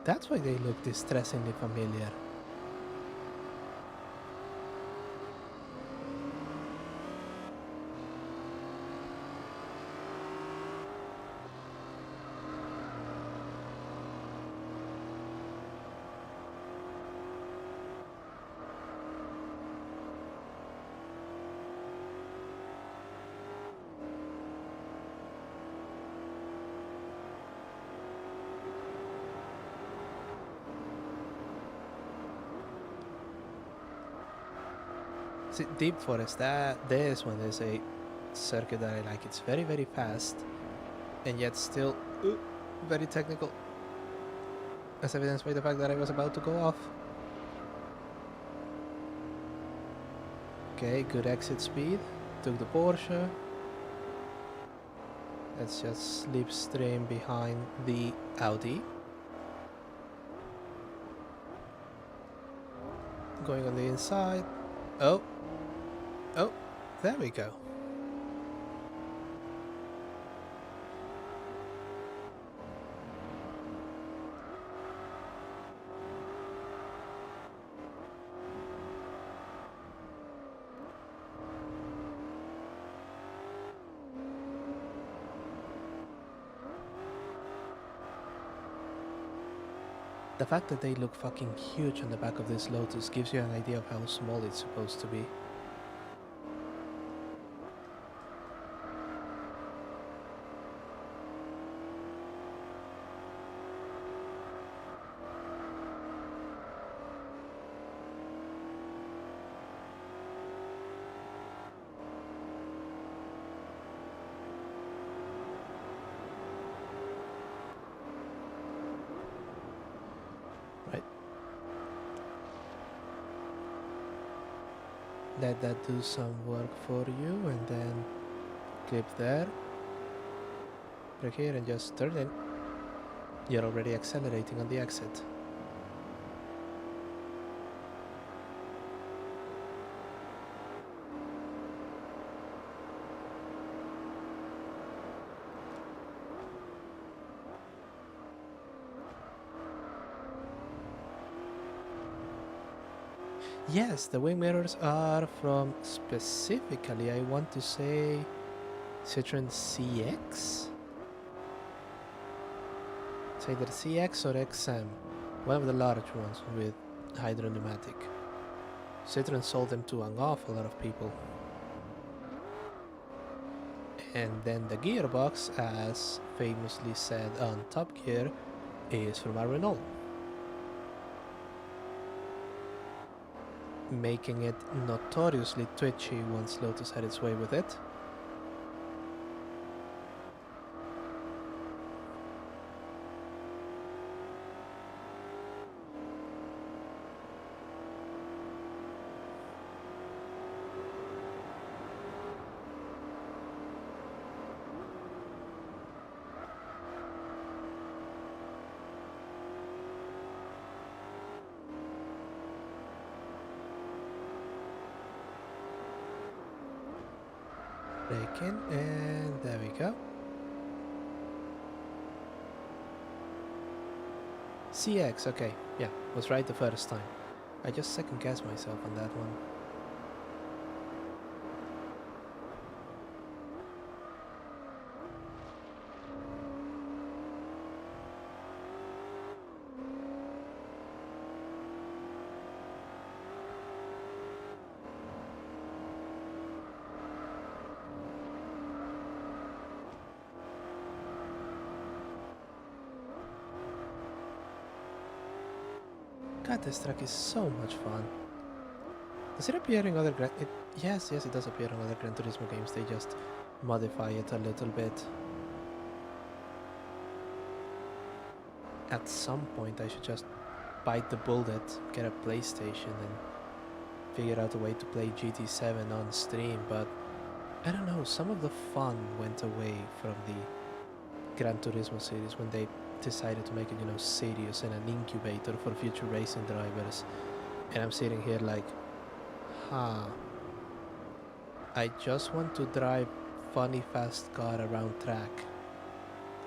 That's why they look distressingly familiar. See, Deep Forest, this one is a circuit that I like. It's very, very fast, and yet still very technical, as evidenced by the fact that I was about to go off. Okay, good exit speed. Took the Porsche. Let's just slipstream behind the Audi. Going on the inside. Oh, there we go. The fact that they look fucking huge on the back of this Lotus gives you an idea of how small it's supposed to be. Let that do some work for you, and then clip there, break here, and just turn in. You're already accelerating on the exit. Yes, the wing mirrors are from specifically, I want to say, Citroen CX? It's either CX or XM, one of the large ones with hydro pneumatic. Citroen sold them to an awful lot of people. And then the gearbox, as famously said on Top Gear, is from a Renault, making it notoriously twitchy once Lotus had its way with it. Brake in, and there we go. CX, okay. Yeah, was right the first time. I just second guessed myself on that one. God, this track is so much fun. Does it appear in other yes, it does appear in other Gran Turismo games. They just modify it a little bit. At some point, I should just bite the bullet, get a PlayStation, and figure out a way to play GT7 on stream. But I don't know, some of the fun went away from the Gran Turismo series when they decided to make it, serious and an incubator for future racing drivers. And I'm sitting here like, huh, I just want to drive funny fast car around track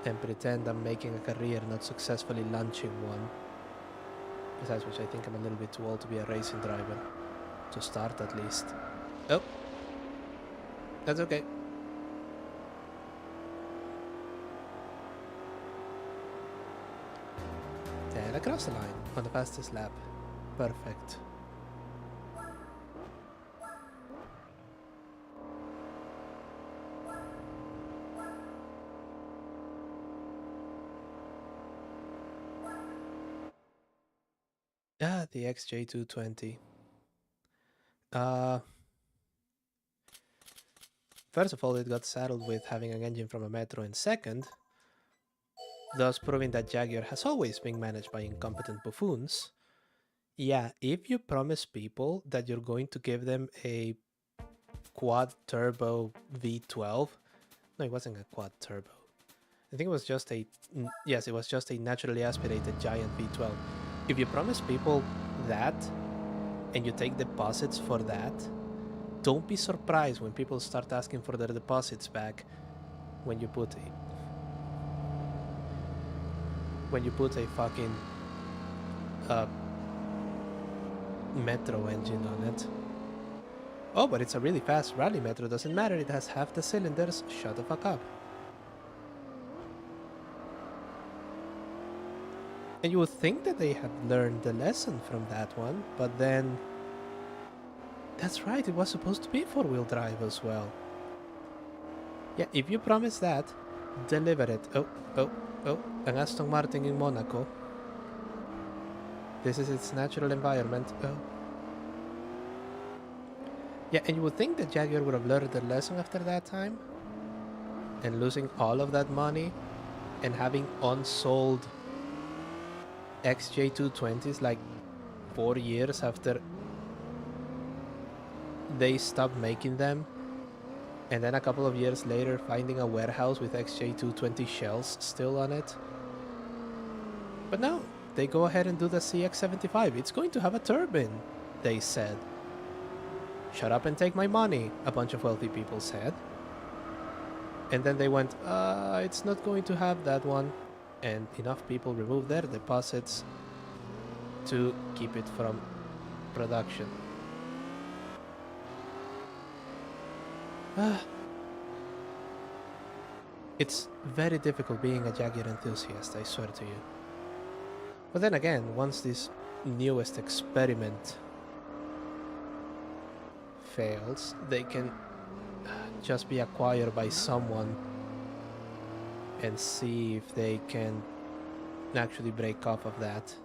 and pretend I'm making a career, not successfully launching one. Besides which, I think I'm a little bit too old to be a racing driver. To start, at least. Oh. That's okay. And across the line on the fastest lap. Perfect. Ah, the XJ220. First of all, it got saddled with having an engine from a Metro, and second, thus proving that Jaguar has always been managed by incompetent buffoons. Yeah, if you promise people that you're going to give them a quad turbo V12, no, it wasn't a quad turbo. I think it was just yes, it was just a naturally aspirated giant V12. If you promise people that and you take deposits for that, don't be surprised when people start asking for their deposits back when you put a fucking Metro engine on it. Oh, but it's a really fast rally Metro. Doesn't matter, it has half the cylinders. Shut the fuck up. And you would think that they have learned the lesson from that one, but then... That's right, it was supposed to be four-wheel drive as well. Yeah, if you promise that, deliver it. Oh, an Aston Martin in Monaco. This is its natural environment. Oh. Yeah, and you would think that Jaguar would have learned their lesson after that time. And losing all of that money and having unsold XJ220s like 4 years after they stopped making them, and then a couple of years later finding a warehouse with XJ220 shells still on it. But no, they go ahead and do the CX-75. It's going to have a turbine, they said. Shut up and take my money, a bunch of wealthy people said. And then they went, it's not going to have that one. And enough people removed their deposits to keep it from production. It's very difficult being a Jaguar enthusiast, I swear to you. But then again, once this newest experiment fails, they can just be acquired by someone and see if they can actually break off of that.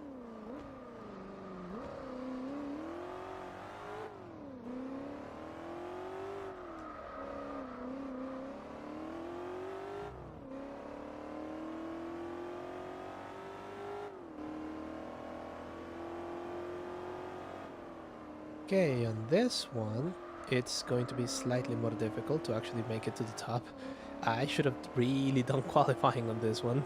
Okay, on this one, it's going to be slightly more difficult to actually make it to the top. I should have really done qualifying on this one.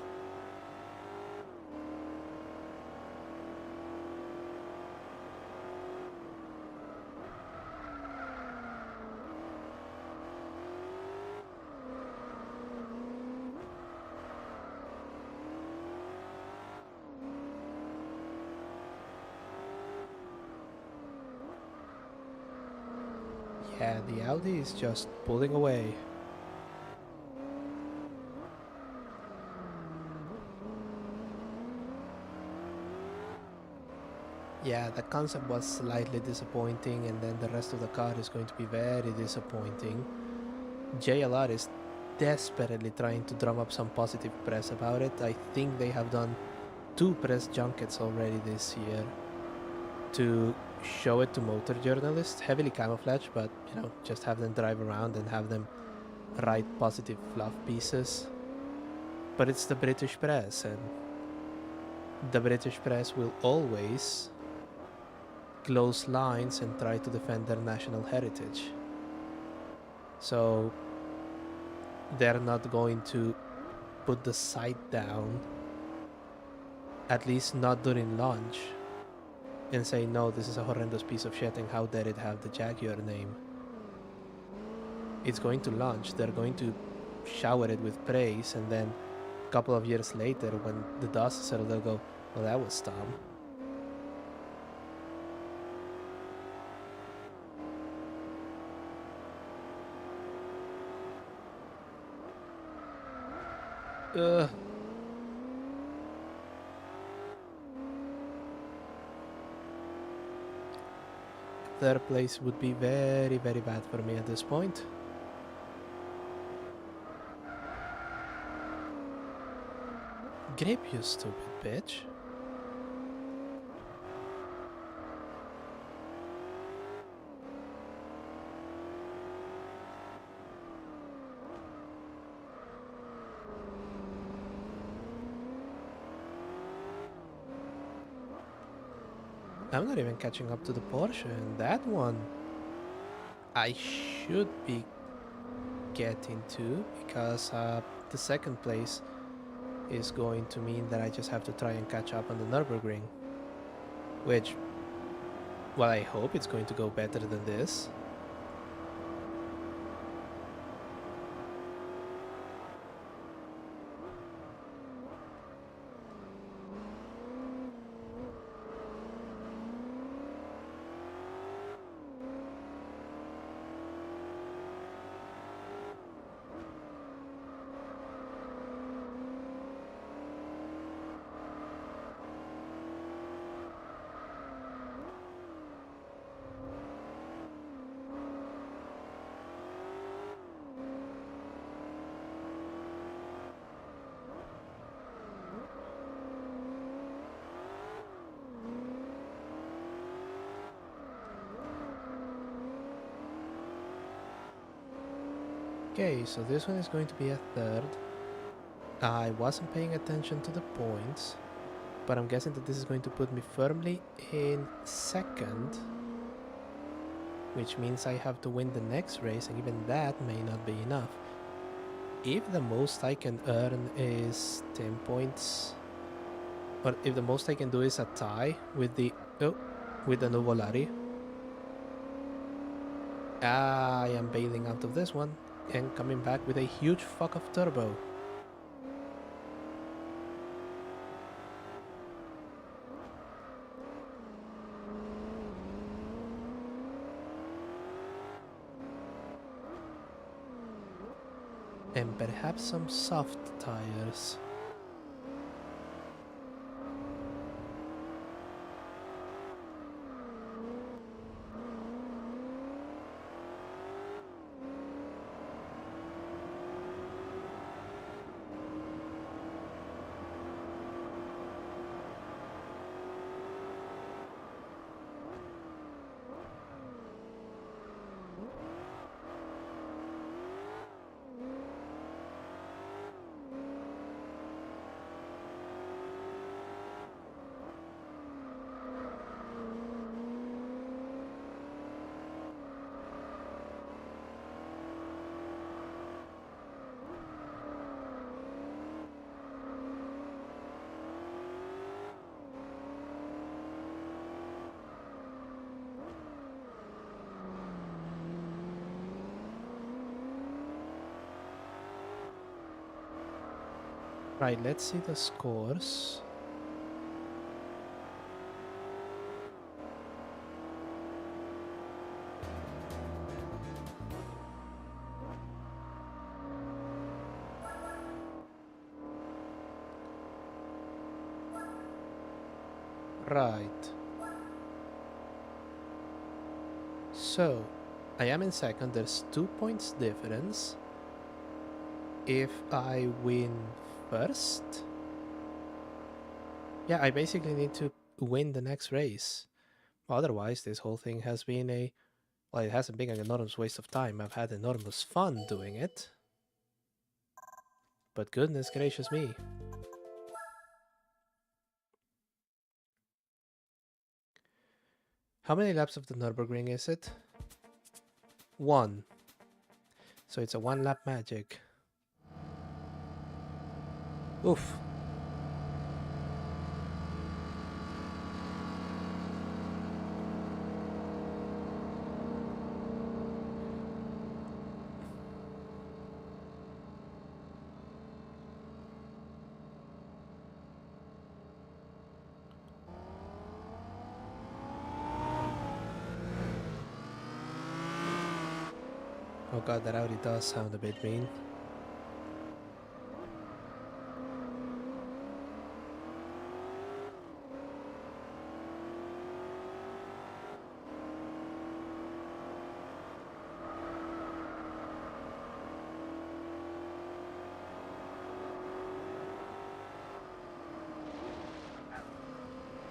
Yeah, the Audi is just pulling away. Yeah, the concept was slightly disappointing, and then the rest of the car is going to be very disappointing. JLR is desperately trying to drum up some positive press about it. I think they have done 2 press junkets already this year to show it to motor journalists, heavily camouflaged, but you know, just have them drive around and have them write positive fluff pieces. But it's the British press, and the British press will always close lines and try to defend their national heritage. So they're not going to put the sight down, at least not during launch, and say, no, this is a horrendous piece of shit and how dare it have the Jaguar name. It's going to launch, they're going to shower it with praise, and then a couple of years later, when the dust settles, they'll go, well, that was dumb. Ugh. Third place would be very, very bad for me at this point. Grip, you stupid bitch. I'm not even catching up to the Porsche, and that one I should be getting to, because the second place is going to mean that I just have to try and catch up on the Nürburgring, which, well, I hope it's going to go better than this. Okay, so this one is going to be a third. I wasn't paying attention to the points, but I'm guessing that this is going to put me firmly in second, which means I have to win the next race, and even that may not be enough. If the most I can earn is 10 points, or if the most I can do is a tie with the Nuvolari, I am bailing out of this one and coming back with a huge fuck of turbo. And perhaps some soft tires. Right, let's see the scores. Right. So, I am in second. There's 2 points difference. If I win first, yeah, I basically need to win the next race. Otherwise, this whole thing has been well, it hasn't been an enormous waste of time. I've had enormous fun doing it. But goodness gracious me. How many laps of the Nürburgring is it? 1. So it's a 1 lap magic. Oof. Oh god, that Audi does sound a bit mean.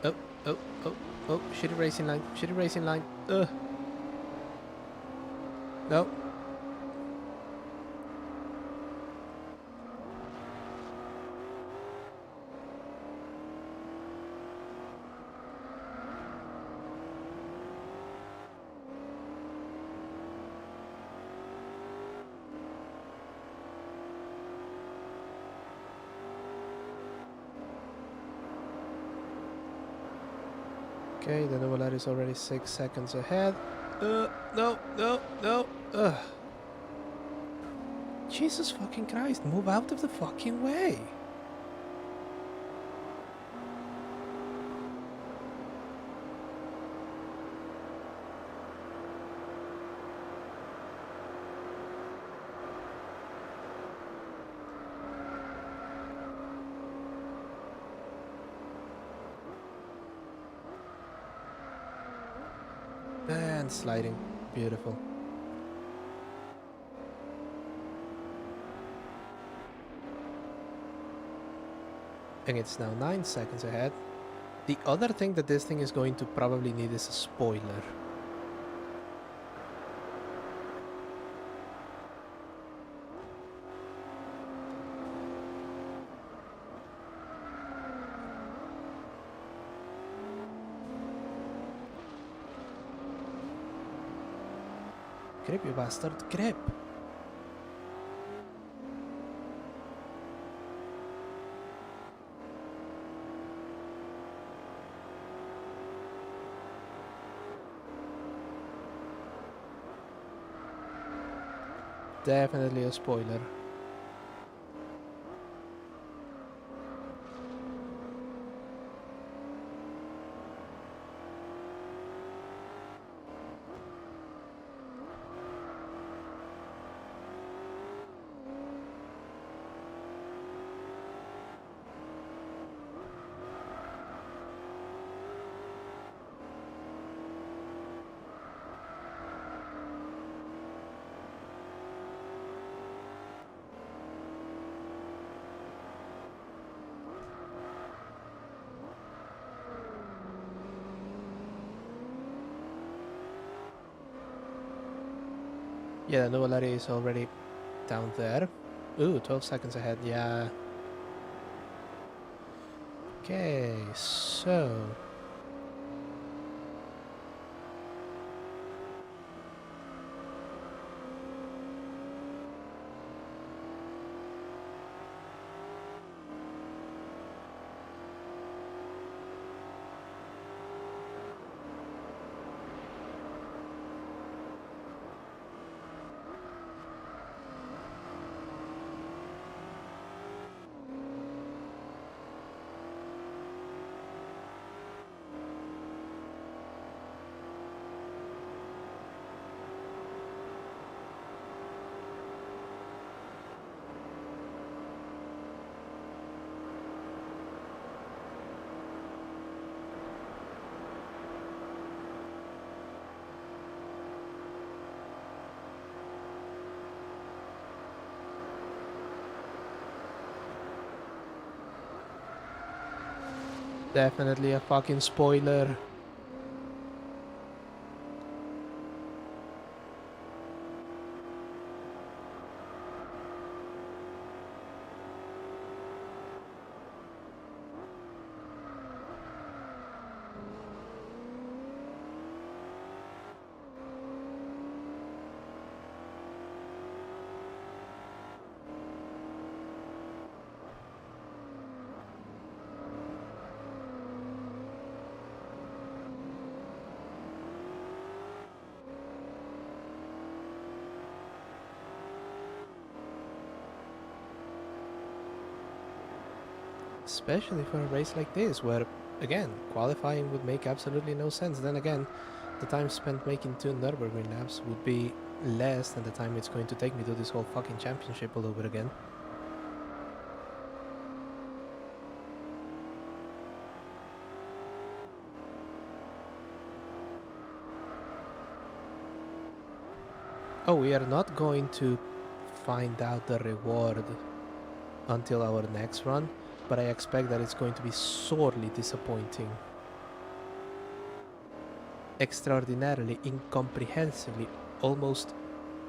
Oh, oh, oh, oh, shitty racing line, shitty racing line. Ugh. No. Okay, the Novolar is already 6 seconds ahead. No, no, no. Ugh. Jesus fucking Christ, move out of the fucking way. And sliding. Beautiful. And it's now 9 seconds ahead. The other thing that this thing is going to probably need is a spoiler. Grip, you bastard, grip! Definitely a spoiler. Yeah, the Nuvolari is already down there. Ooh, 12 seconds ahead, yeah. Okay, so... Definitely a fucking spoiler. Especially for a race like this, where, again, qualifying would make absolutely no sense. Then again, the time spent making 2 Nürburgring laps would be less than the time it's going to take me to this whole fucking championship all over again. Oh, we are not going to find out the reward until our next run, but I expect that it's going to be sorely disappointing. Extraordinarily, incomprehensibly, almost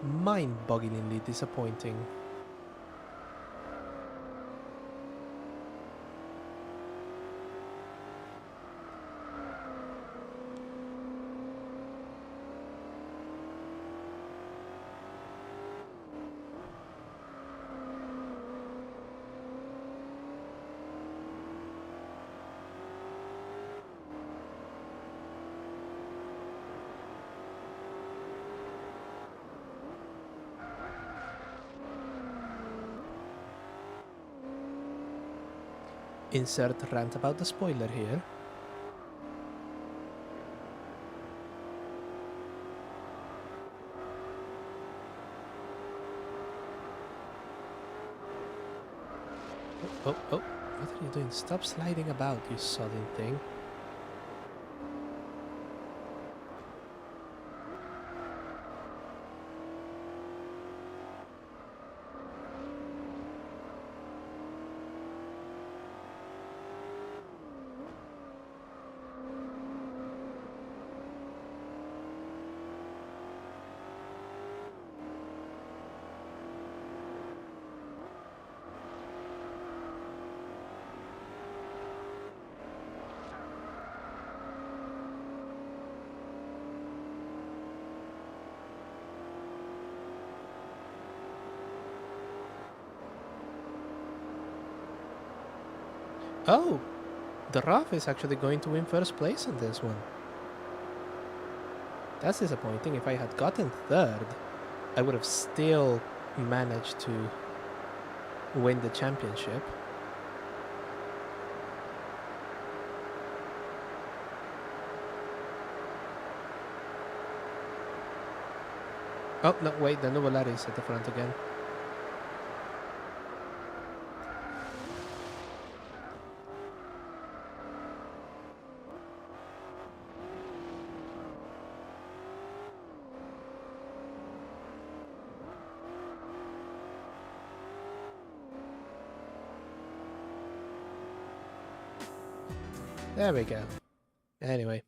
mind-bogglingly disappointing. Insert rant about the spoiler here. Oh, what are you doing? Stop sliding about, you sodden thing. Oh, the Raf is actually going to win first place in this one. That's disappointing. If I had gotten third, I would have still managed to win the championship. Oh, no, wait, the Nuvolari is at the front again. There we go. Anyway.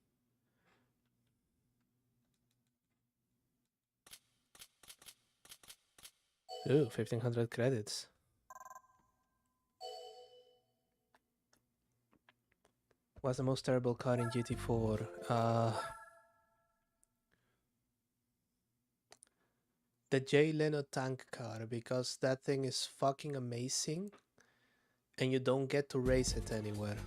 Ooh, 1500 credits. What's the most terrible car in GT4? The Jay Leno tank car, because that thing is fucking amazing and you don't get to race it anywhere.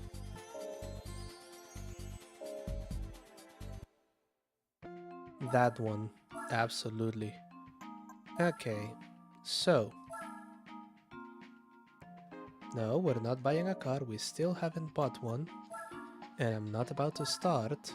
That one, absolutely. Okay, so. No, we're not buying a car, we still haven't bought one. And I'm not about to start.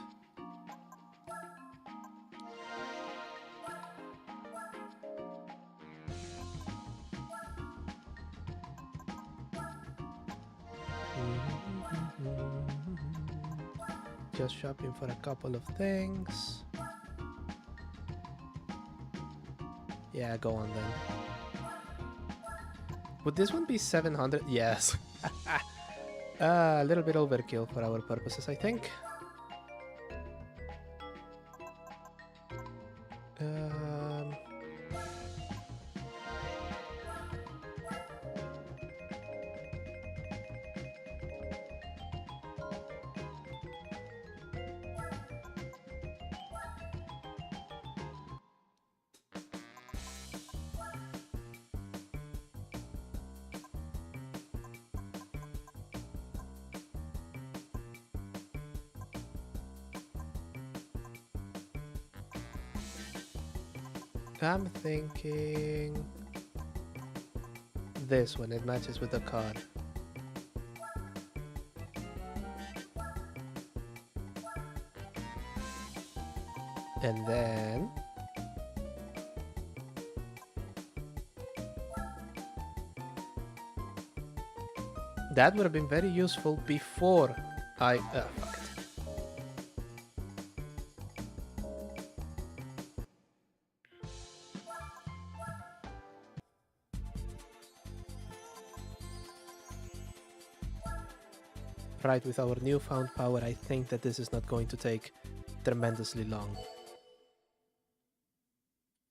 Just shopping for a couple of things. Yeah, go on then. Would this one be 700? Yes. A little bit overkill for our purposes, I think. Um, I'm thinking this one, it matches with the car. And then that would have been very useful before I fuck it. Right, with our newfound power, I think that this is not going to take tremendously long.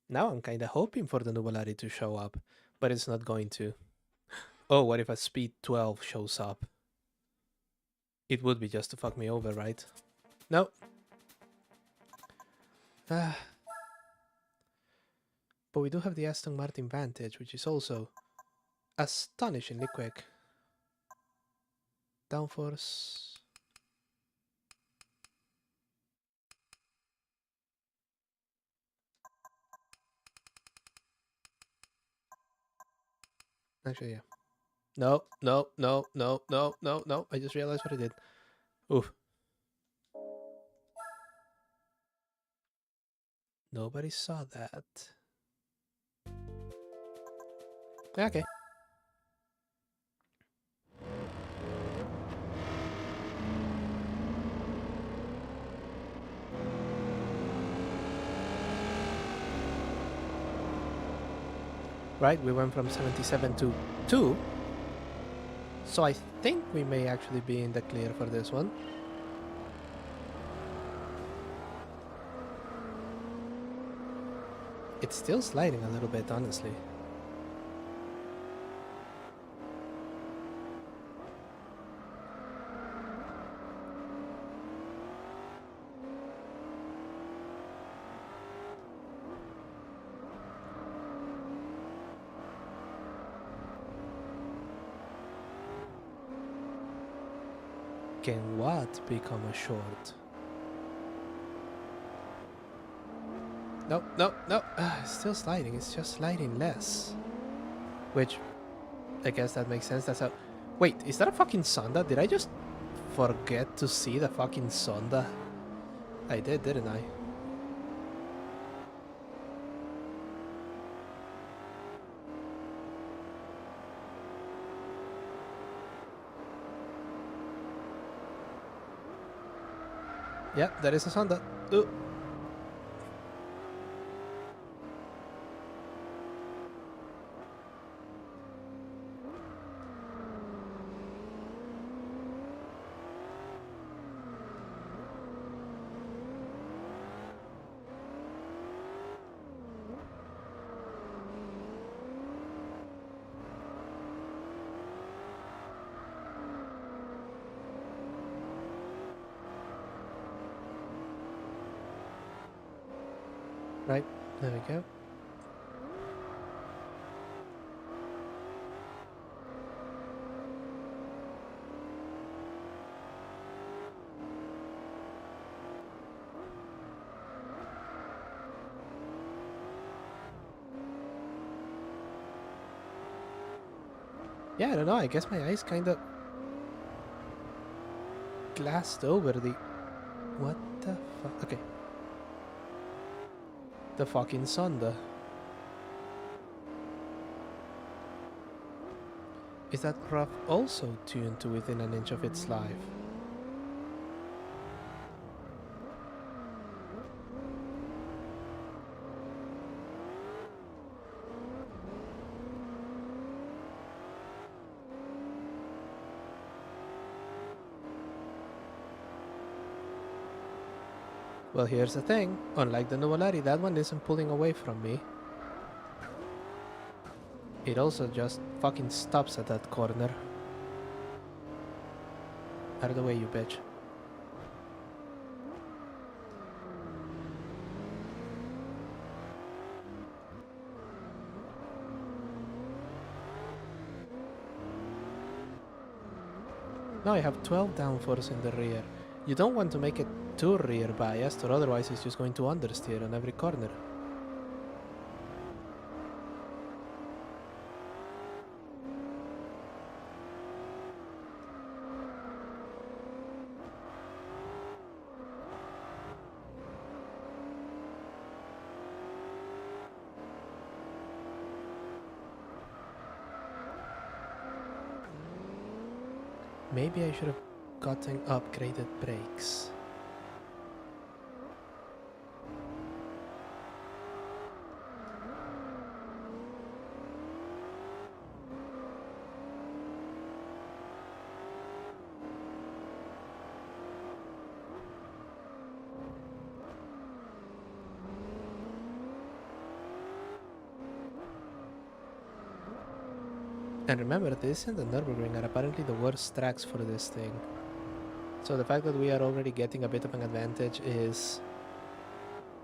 Now I'm kinda hoping for the Nuvolari to show up, but it's not going to. Oh, what if a speed 12 shows up? It would be just to fuck me over, right? No. But we do have the Aston Martin Vantage, which is also astonishingly quick. Downforce. Actually, yeah. No, no, no, no, no, no, no. I just realized what I did. Oof. Nobody saw that. Okay. Right, we went from 77 to 2. So I think we may actually be in the clear for this one. It's still sliding a little bit, honestly. Can what become a short? No, no, no. It's still sliding. It's just sliding less. Which, I guess that makes sense. That's how... Wait, is that a fucking Sonda? Did I just forget to see the fucking Sonda? I did, didn't I? Yeah, there is a Sonda. Ooh. Right, there we go. Yeah, I don't know. I guess my eyes kind of glassed over the... What the fuck? Okay. The fucking Sonda. Is that craft also tuned to within an inch of its life? Well, here's the thing. Unlike the Nuvolari, that one isn't pulling away from me. It also just fucking stops at that corner. Out of the way, you bitch. Now I have 12 downforce in the rear. You don't want to make it too rear biased, or otherwise it's just going to understeer on every corner. Maybe I should have gotten upgraded brakes. And remember, this and the Nürburgring are apparently the worst tracks for this thing. So the fact that we are already getting a bit of an advantage is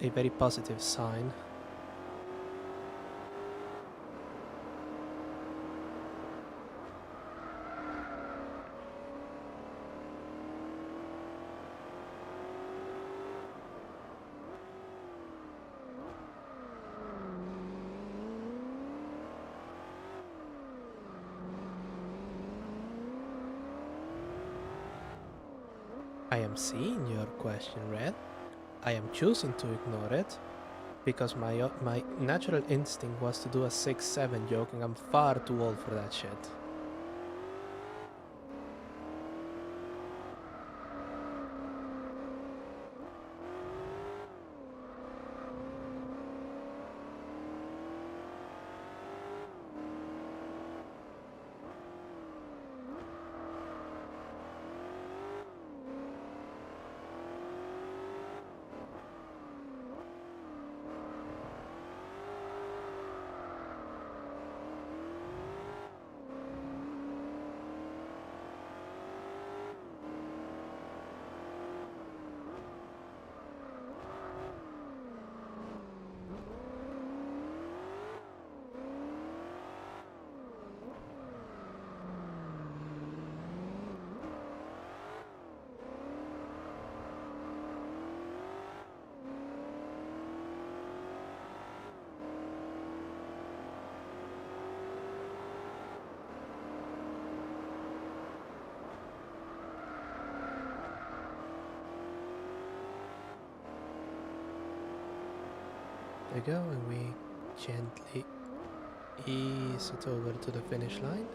a very positive sign. I am seeing your question, Red. I am choosing to ignore it because my natural instinct was to do a 6-7 joke, and I'm far too old for that shit. There we go, and we gently ease it over to the finish line.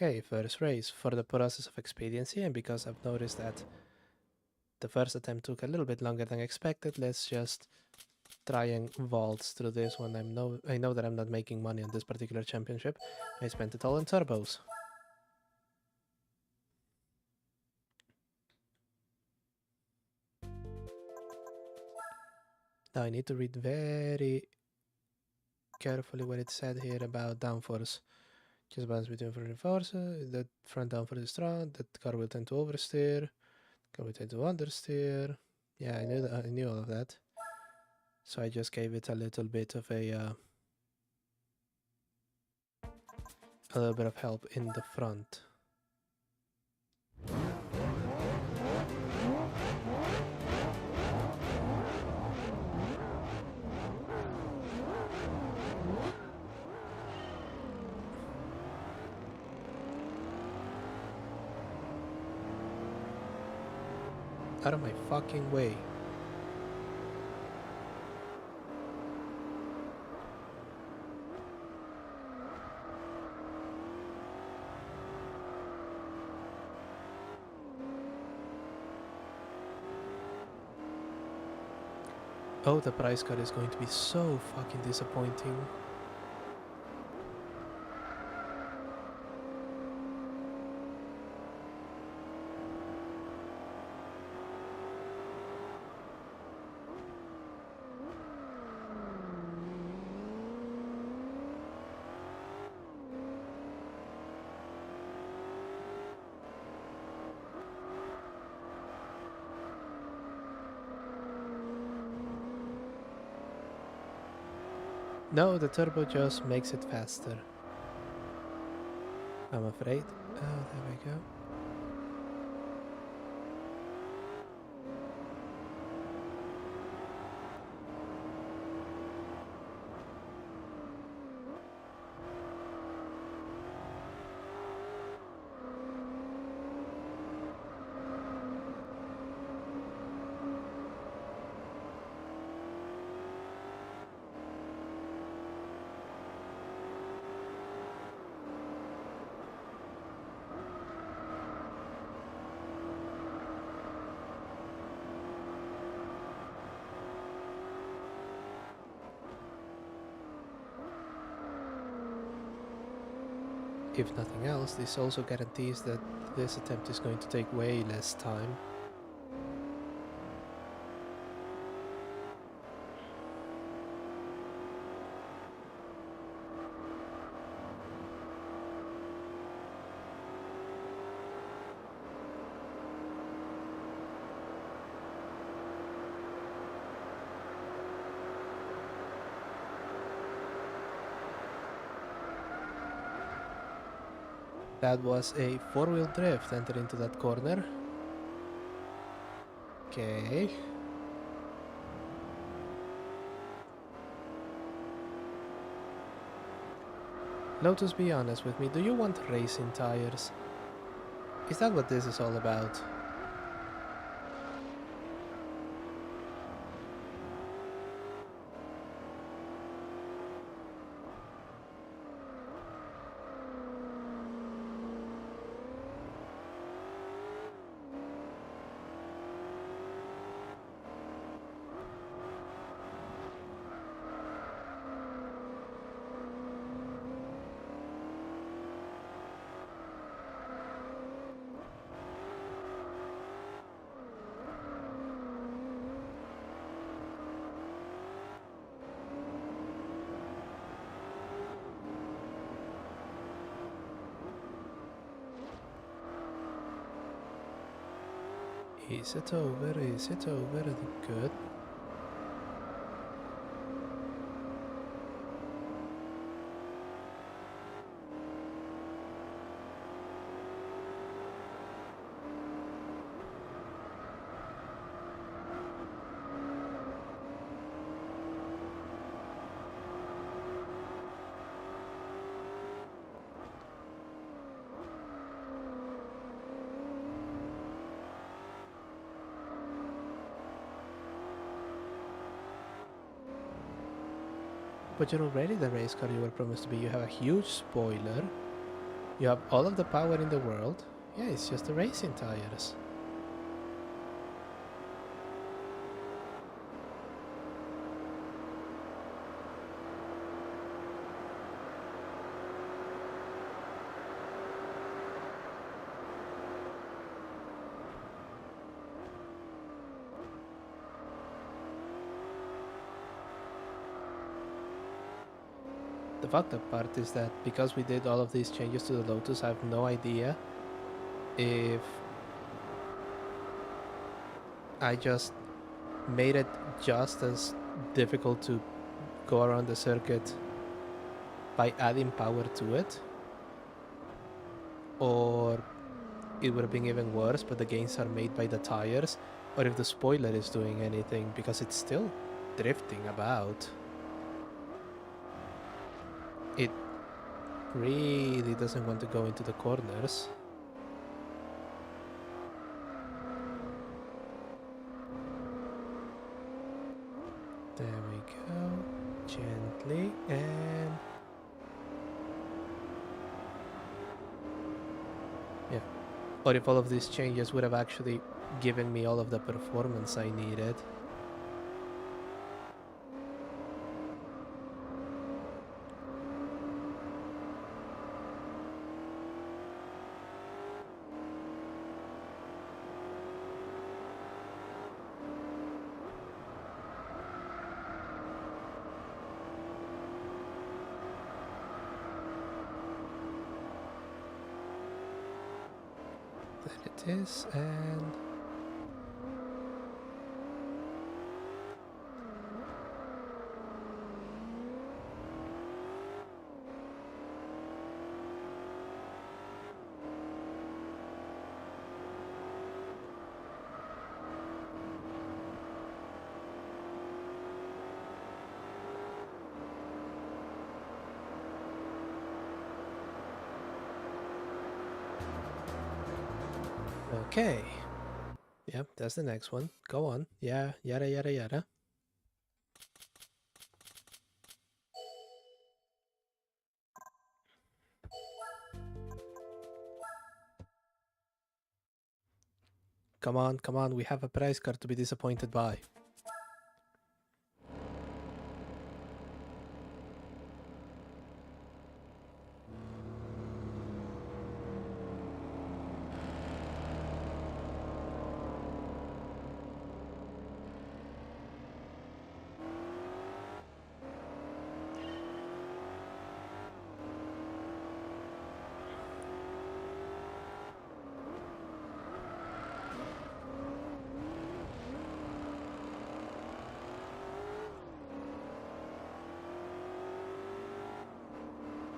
Okay, first race. For the process of expediency, and because I've noticed that the first attempt took a little bit longer than expected, let's just try and waltz through this one. I know that I'm not making money on this particular championship. I spent it all on turbos. Now I need to read very carefully what it said here about downforce. Just balance between front and force. The front downforce is strong. That car will tend to oversteer. Car will tend to understeer. Yeah, I knew that. I knew all of that. So I just gave it a little bit of a little bit of help in the front. Out of my fucking way. Oh, the price cut is going to be so fucking disappointing. No, the turbo just makes it faster. I'm afraid. Oh, there we go. If nothing else, this also guarantees that this attempt is going to take way less time. That was a four-wheel drift enter into that corner. Okay. Lotus, be honest with me, do you want racing tires? Is that what this is all about? Is it over? Is it over? Good. But you're already the race car you were promised to be. You have a huge spoiler. You have all of the power in the world. Yeah, it's just the racing tires. The fucked up part is that because we did all of these changes to the Lotus, I have no idea if I just made it just as difficult to go around the circuit by adding power to it, or it would have been even worse, but the gains are made by the tires, or if the spoiler is doing anything, because it's still drifting about. It really doesn't want to go into the corners. There we go. Gently and... yeah. Or if all of these changes would have actually given me all of the performance I needed. this and... Okay. Yep, that's the next one. Go on. Yeah, yada yada yada. Come on, we have a prize card to be disappointed by.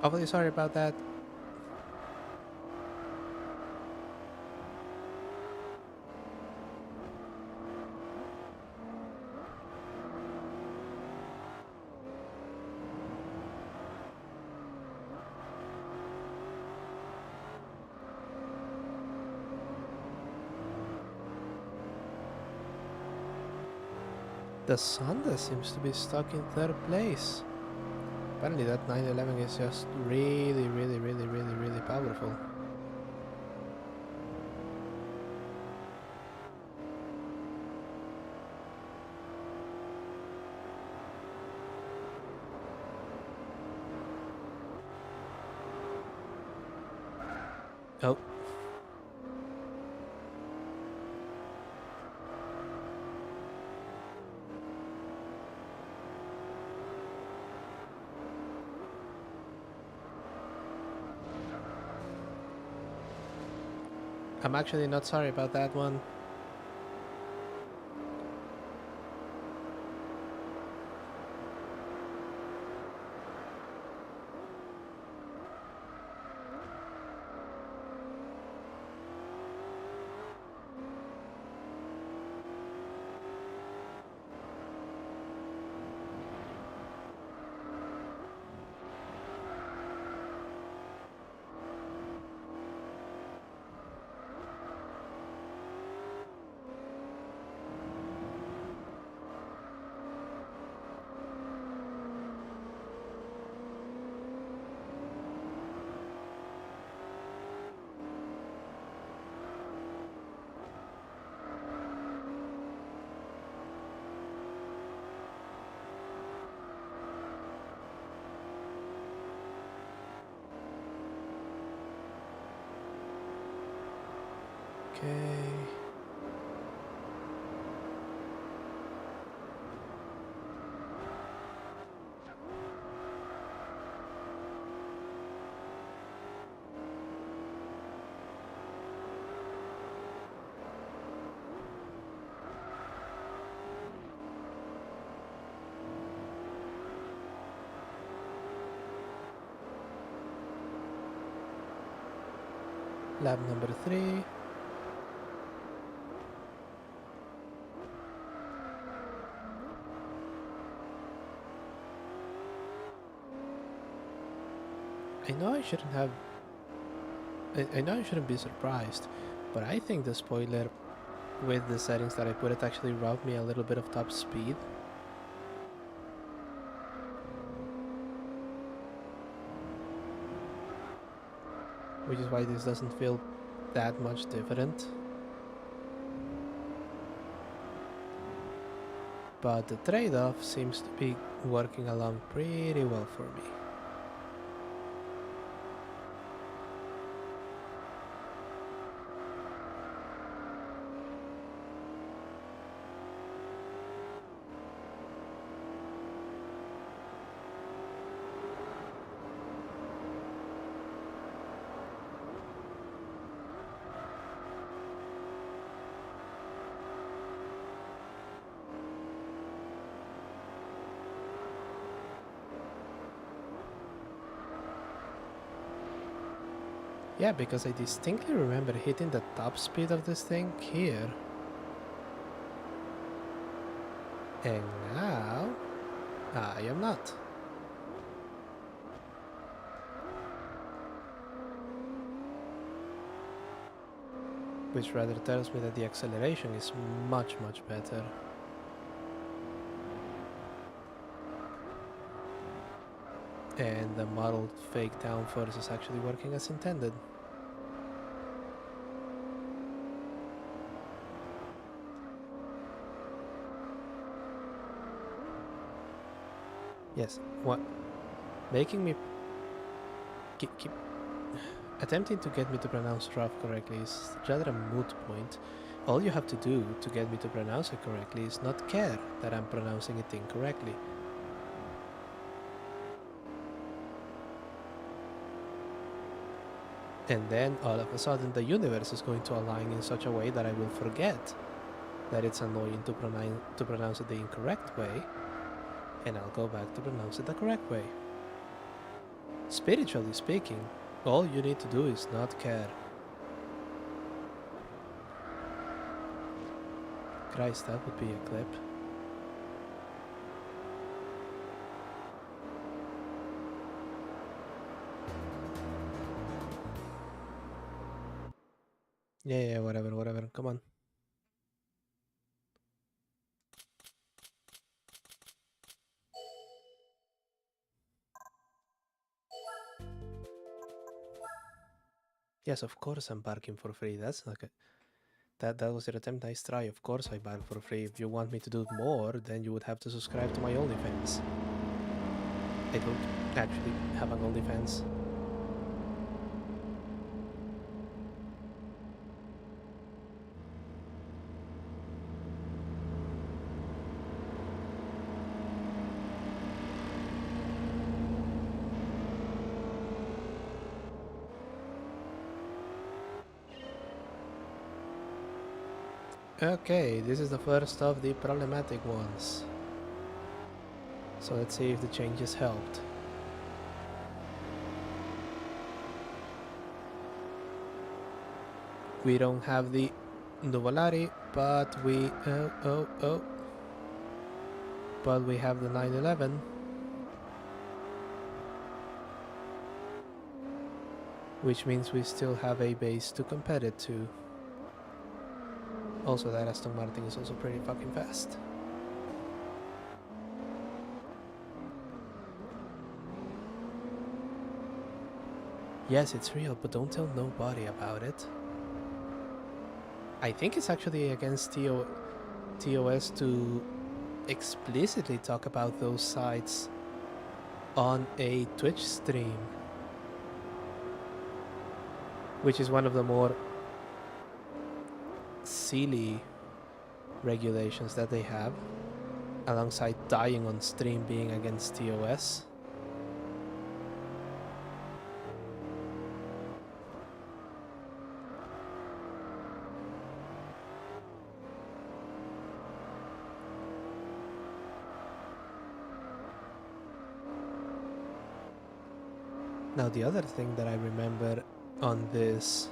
Awfully sorry about that. The Sonda seems to be stuck in third place. Apparently that 911 is just really, really, really, really, really powerful. Oh. I'm actually not sorry about that one. Okay. Lap number 3. I know I shouldn't have... I know I shouldn't be surprised, but I think the spoiler with the settings that I put it actually robbed me a little bit of top speed. Which is why this doesn't feel that much different. But the trade-off seems to be working along pretty well for me. Yeah, because I distinctly remember hitting the top speed of this thing here. And now I am not. Which rather tells me that the acceleration is much, much better. And the modeled fake downforce is actually working as intended. Yes, what? Making me keep attempting to get me to pronounce rough correctly is rather a moot point. All you have to do to get me to pronounce it correctly is not care that I'm pronouncing it incorrectly. And then all of a sudden the universe is going to align in such a way that I will forget that it's annoying to pronounce it the incorrect way, and I'll go back to pronounce it the correct way. Spiritually speaking, all you need to do is not care. Christ, that would be a clip. Yeah, whatever, come on. Yes, of course I'm barking for free. That's like that was your attempt. Nice try. Of course I bark for free. If you want me to do more, then you would have to subscribe to my OnlyFans. I don't actually have an OnlyFans. Okay, this is the first of the problematic ones. So let's see if the changes helped. We don't have the Nuvolari, but we but we have the 911, which means we still have a base to compare it to. Also, that Aston Martin is also pretty fucking fast. Yes, it's real, but don't tell nobody about it. I think it's actually against TOS to explicitly talk about those sites on a Twitch stream, which is one of the more silly regulations that they have, alongside dying on stream being against TOS. Now, the other thing that I remember on this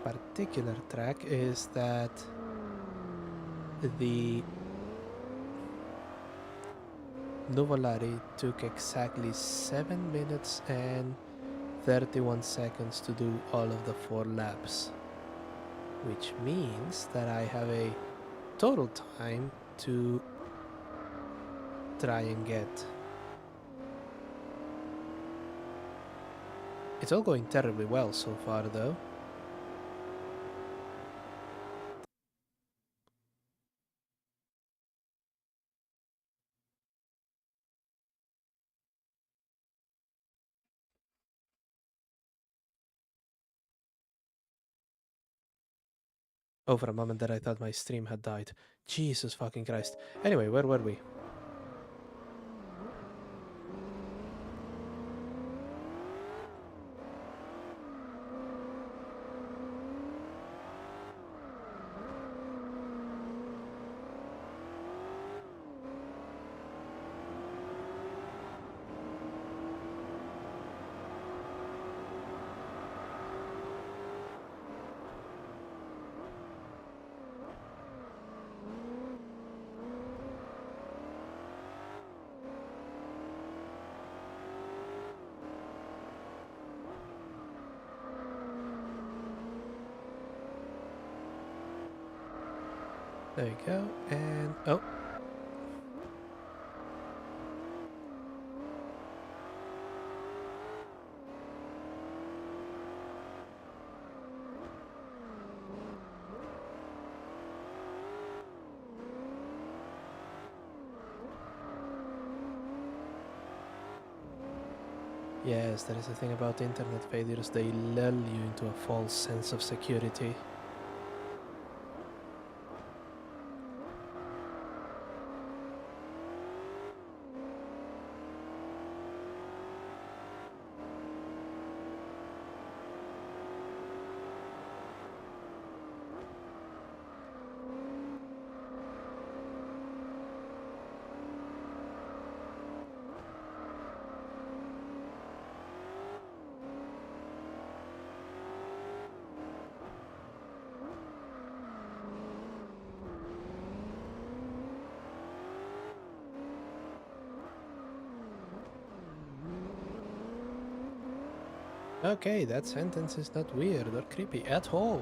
particular track is that the Nuvolari took exactly 7 minutes and 31 seconds to do all of the 4 laps, which means that I have a total time to try and get. It's all going terribly well so far, though. Oh, for a moment there I thought my stream had died. Jesus fucking Christ. Anyway, where were we? There you go. And oh, yes, that is the thing about internet failures. They lull you into a false sense of security. Okay, that sentence is not weird or creepy at all.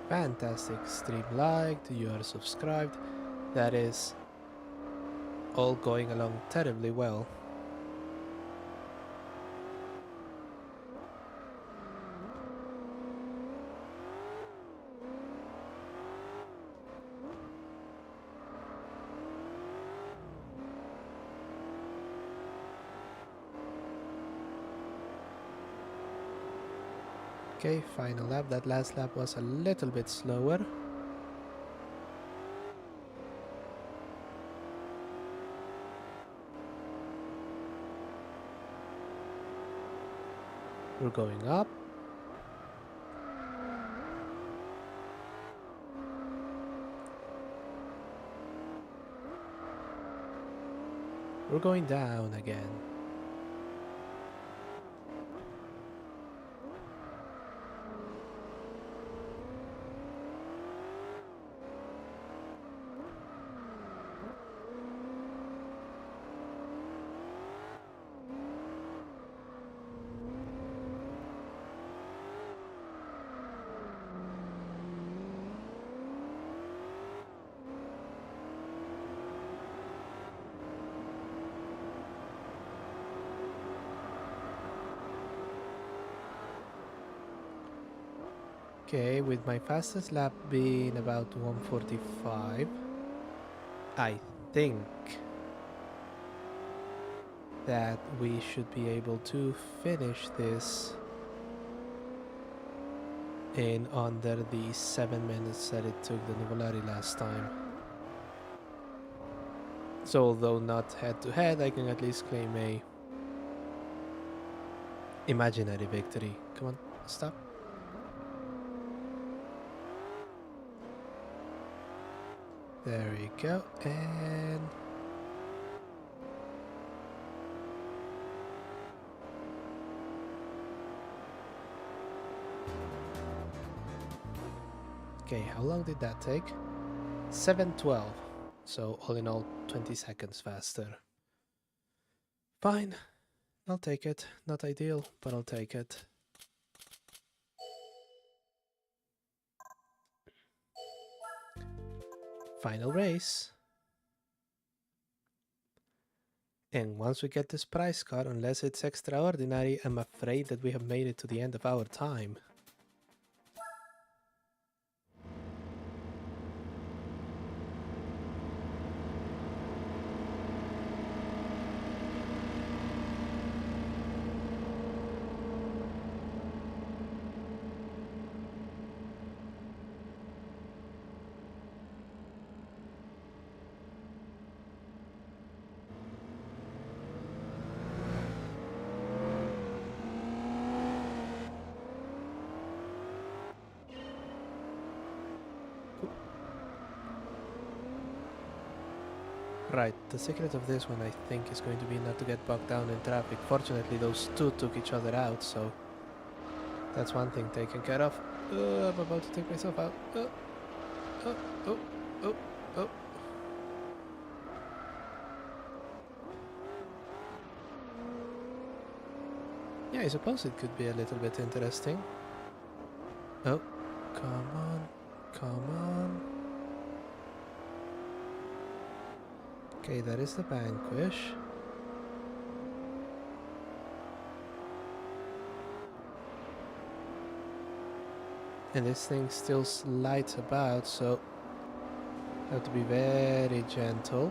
Fantastic. Stream liked, you are subscribed. That is all going along terribly well. Okay, final lap. That last lap was a little bit slower. We're going up. We're going down again. Okay, with my fastest lap being about 1:45, I think that we should be able to finish this in under the 7 minutes that it took the Nuvolari last time. So although not head to head, I can at least claim a imaginary victory. Come on, stop. There we go, and okay, how long did that take? 7:12. So all in all, 20 seconds faster. Fine, I'll take it. Not ideal, but I'll take it. Final race. And once we get this prize card, unless it's extraordinary, I'm afraid that we have made it to the end of our time. Right, the secret of this one I think is going to be not to get bogged down in traffic. Fortunately, those two took each other out, so that's one thing taken care of. I'm about to take myself out. Oh, oh, oh, oh. Yeah, I suppose it could be a little bit interesting. Oh, come on, come on. Okay, that is the vanquish. And this thing still slides about, so I have to be very gentle.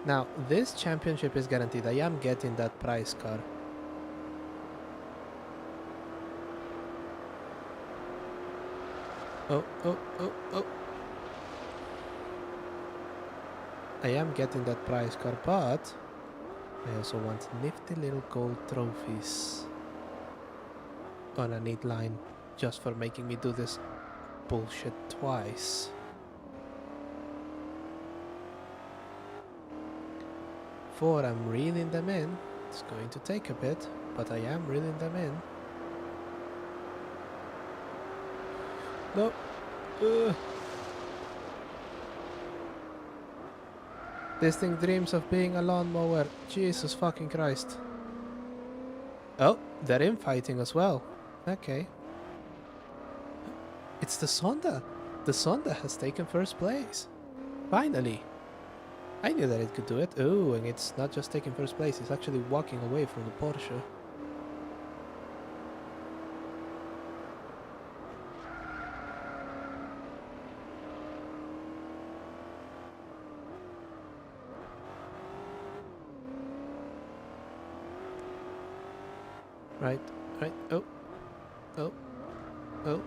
Now, this championship is guaranteed. I am getting that prize car. Oh, oh, oh, oh. I am getting that prize car, but I also want nifty little gold trophies on a neat line just for making me do this bullshit twice. For I'm reeling them in. It's going to take a bit, but I am reeling them in. No. This thing dreams of being a lawnmower. Jesus fucking Christ. Oh, they're infighting as well. Okay. It's the Sonda. The Sonda has taken first place. Finally. I knew that it could do it. Oh, and it's not just taking first place, it's actually walking away from the Porsche. Right, right. Oh, oh, oh.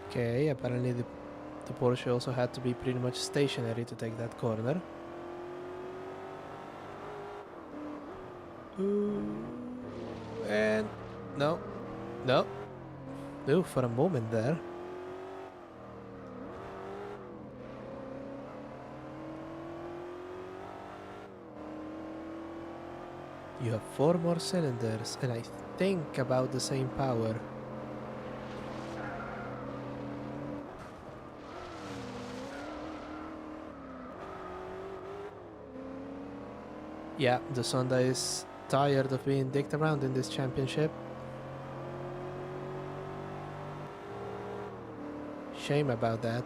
Okay, apparently the Porsche also had to be pretty much stationary to take that corner. Ooh, and no, no, no, for a moment there. You have 4 more cylinders, and I think about the same power. Yeah, the Sonda is tired of being dicked around in this championship. Shame about that.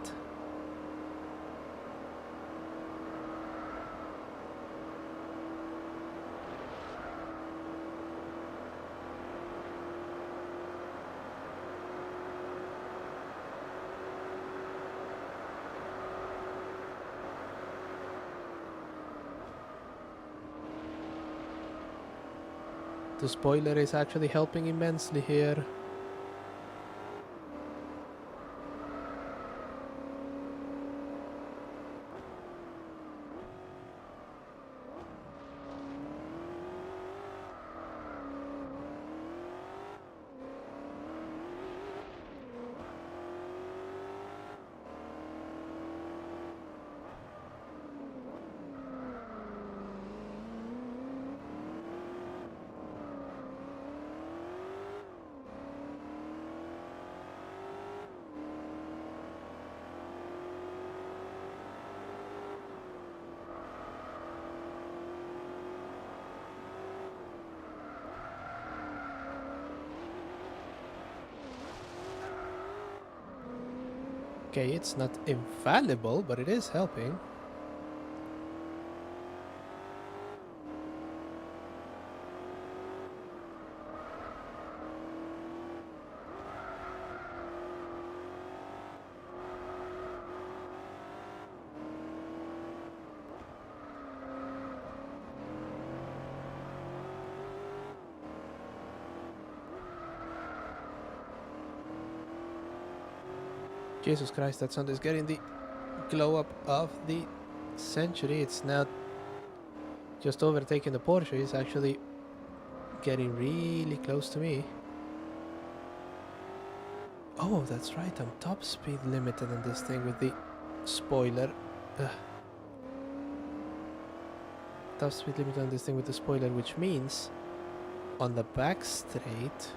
The spoiler is actually helping immensely here. Okay, it's not infallible, but it is helping. Jesus Christ, that sun is getting the glow up of the century. It's not just overtaking the Porsche, it's actually getting really close to me. Oh, that's right, I'm top speed limited on this thing with the spoiler. Ugh. Top speed limit on this thing with the spoiler, which means on the back straight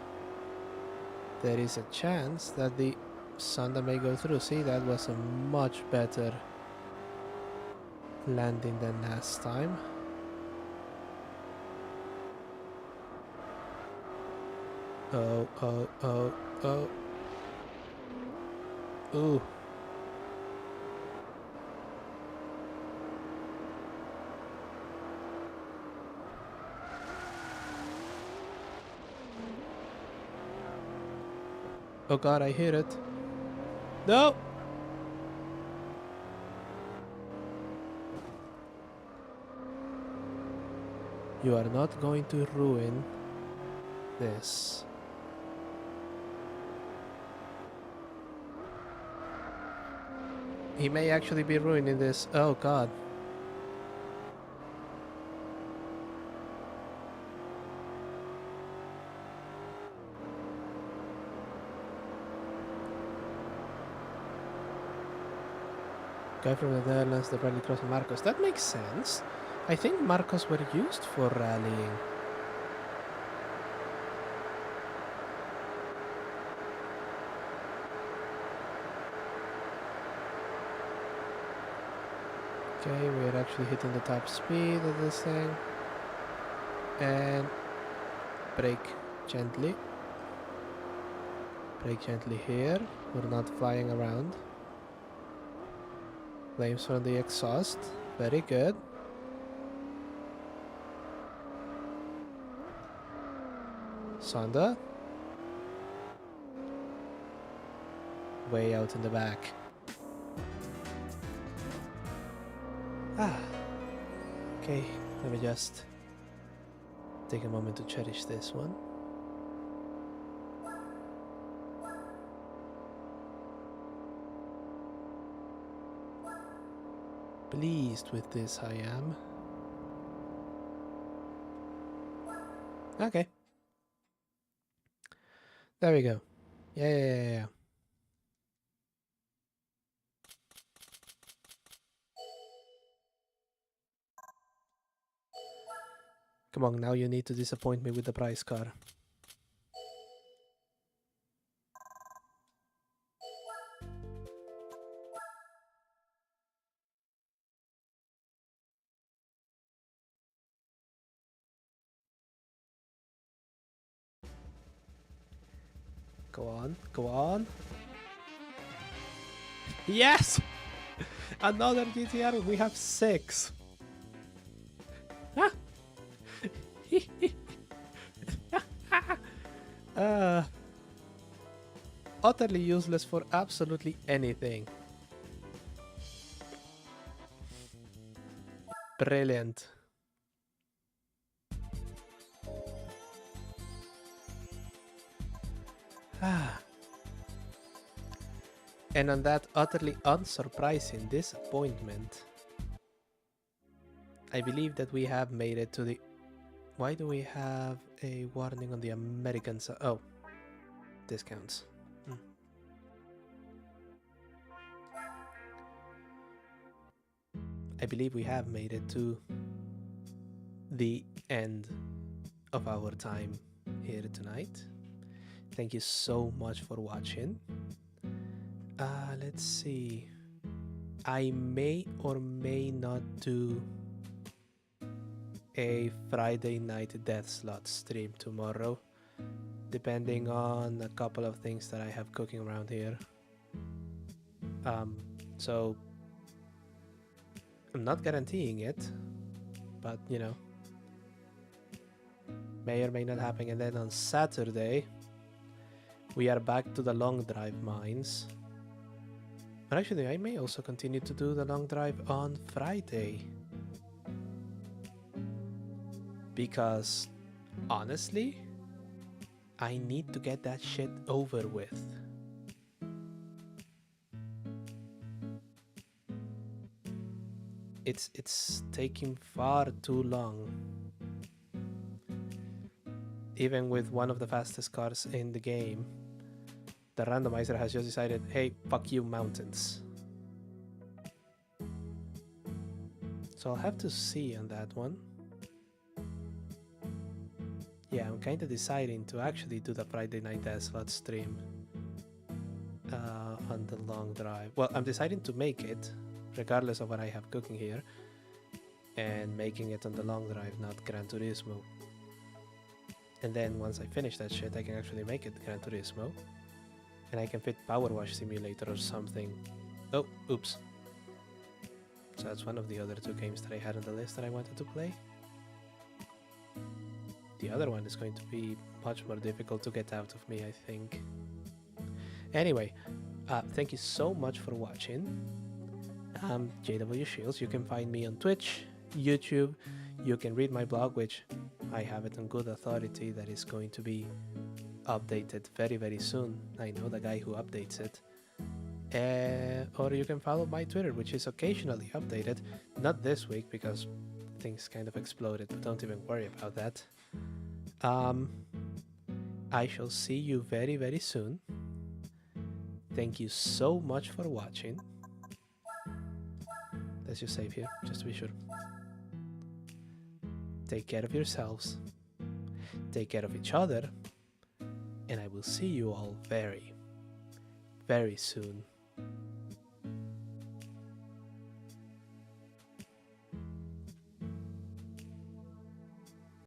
there is a chance that the Sonda may go through. See, that was a much better landing than last time. Oh, oh, oh, oh. Ooh. Oh god, I hear it. No! You are not going to ruin this. He may actually be ruining this. Oh god. Guy from the Netherlands, the rally crossing Marcos. That makes sense. I think Marcos were used for rallying. Okay, we're actually hitting the top speed of this thing. And brake gently. Brake gently here. We're not flying around. Flames from the exhaust. Very good. Sonda. Way out in the back. Ah. Okay, let me just take a moment to cherish this one. Pleased with this I am. Okay. There we go. Yeah. Come on, now you need to disappoint me with the price car. Go on, go on. Yes! Another GTR, we have 6. Utterly useless for absolutely anything. Brilliant. And on that utterly unsurprising disappointment, I believe that we have made it to the... Why do we have a warning on the American side? Oh, discounts. I believe we have made it to the end of our time here tonight. Thank you so much for watching. Let's see. I may or may not do a Friday night death slot stream tomorrow, depending on a couple of things that I have cooking around here. So I'm not guaranteeing it, but you know, may or may not happen. And then on Saturday we are back to the long drive mines. But actually I may also continue to do the long drive on Friday, because honestly I need to get that shit over with. it's taking far too long. Even with one of the fastest cars in the game, the randomizer has just decided, hey, fuck you, mountains. So I'll have to see on that one. Yeah, I'm kind of deciding to actually do the Friday Night Slot stream on the long drive. Well, I'm deciding to make it, regardless of what I have cooking here, and making it on the long drive, not Gran Turismo. And then once I finish that shit, I can actually make it Gran Turismo. And I can fit Power Wash Simulator or something. Oh, oops. So that's one of the other 2 games that I had on the list that I wanted to play. The other one is going to be much more difficult to get out of me, I think. Anyway, thank you so much for watching. I'm JW Shields. You can find me on Twitch, YouTube. You can read my blog, which I have it on good authority that is going to be updated very, very soon. I know the guy who updates it. Or you can follow my Twitter, which is occasionally updated. Not this week because things kind of exploded, but don't even worry about that. I shall see you very, very soon. Thank you so much for watching. Let's just save here, just to be sure. Take care of yourselves. Take care of each other. And I will see you all very, very soon.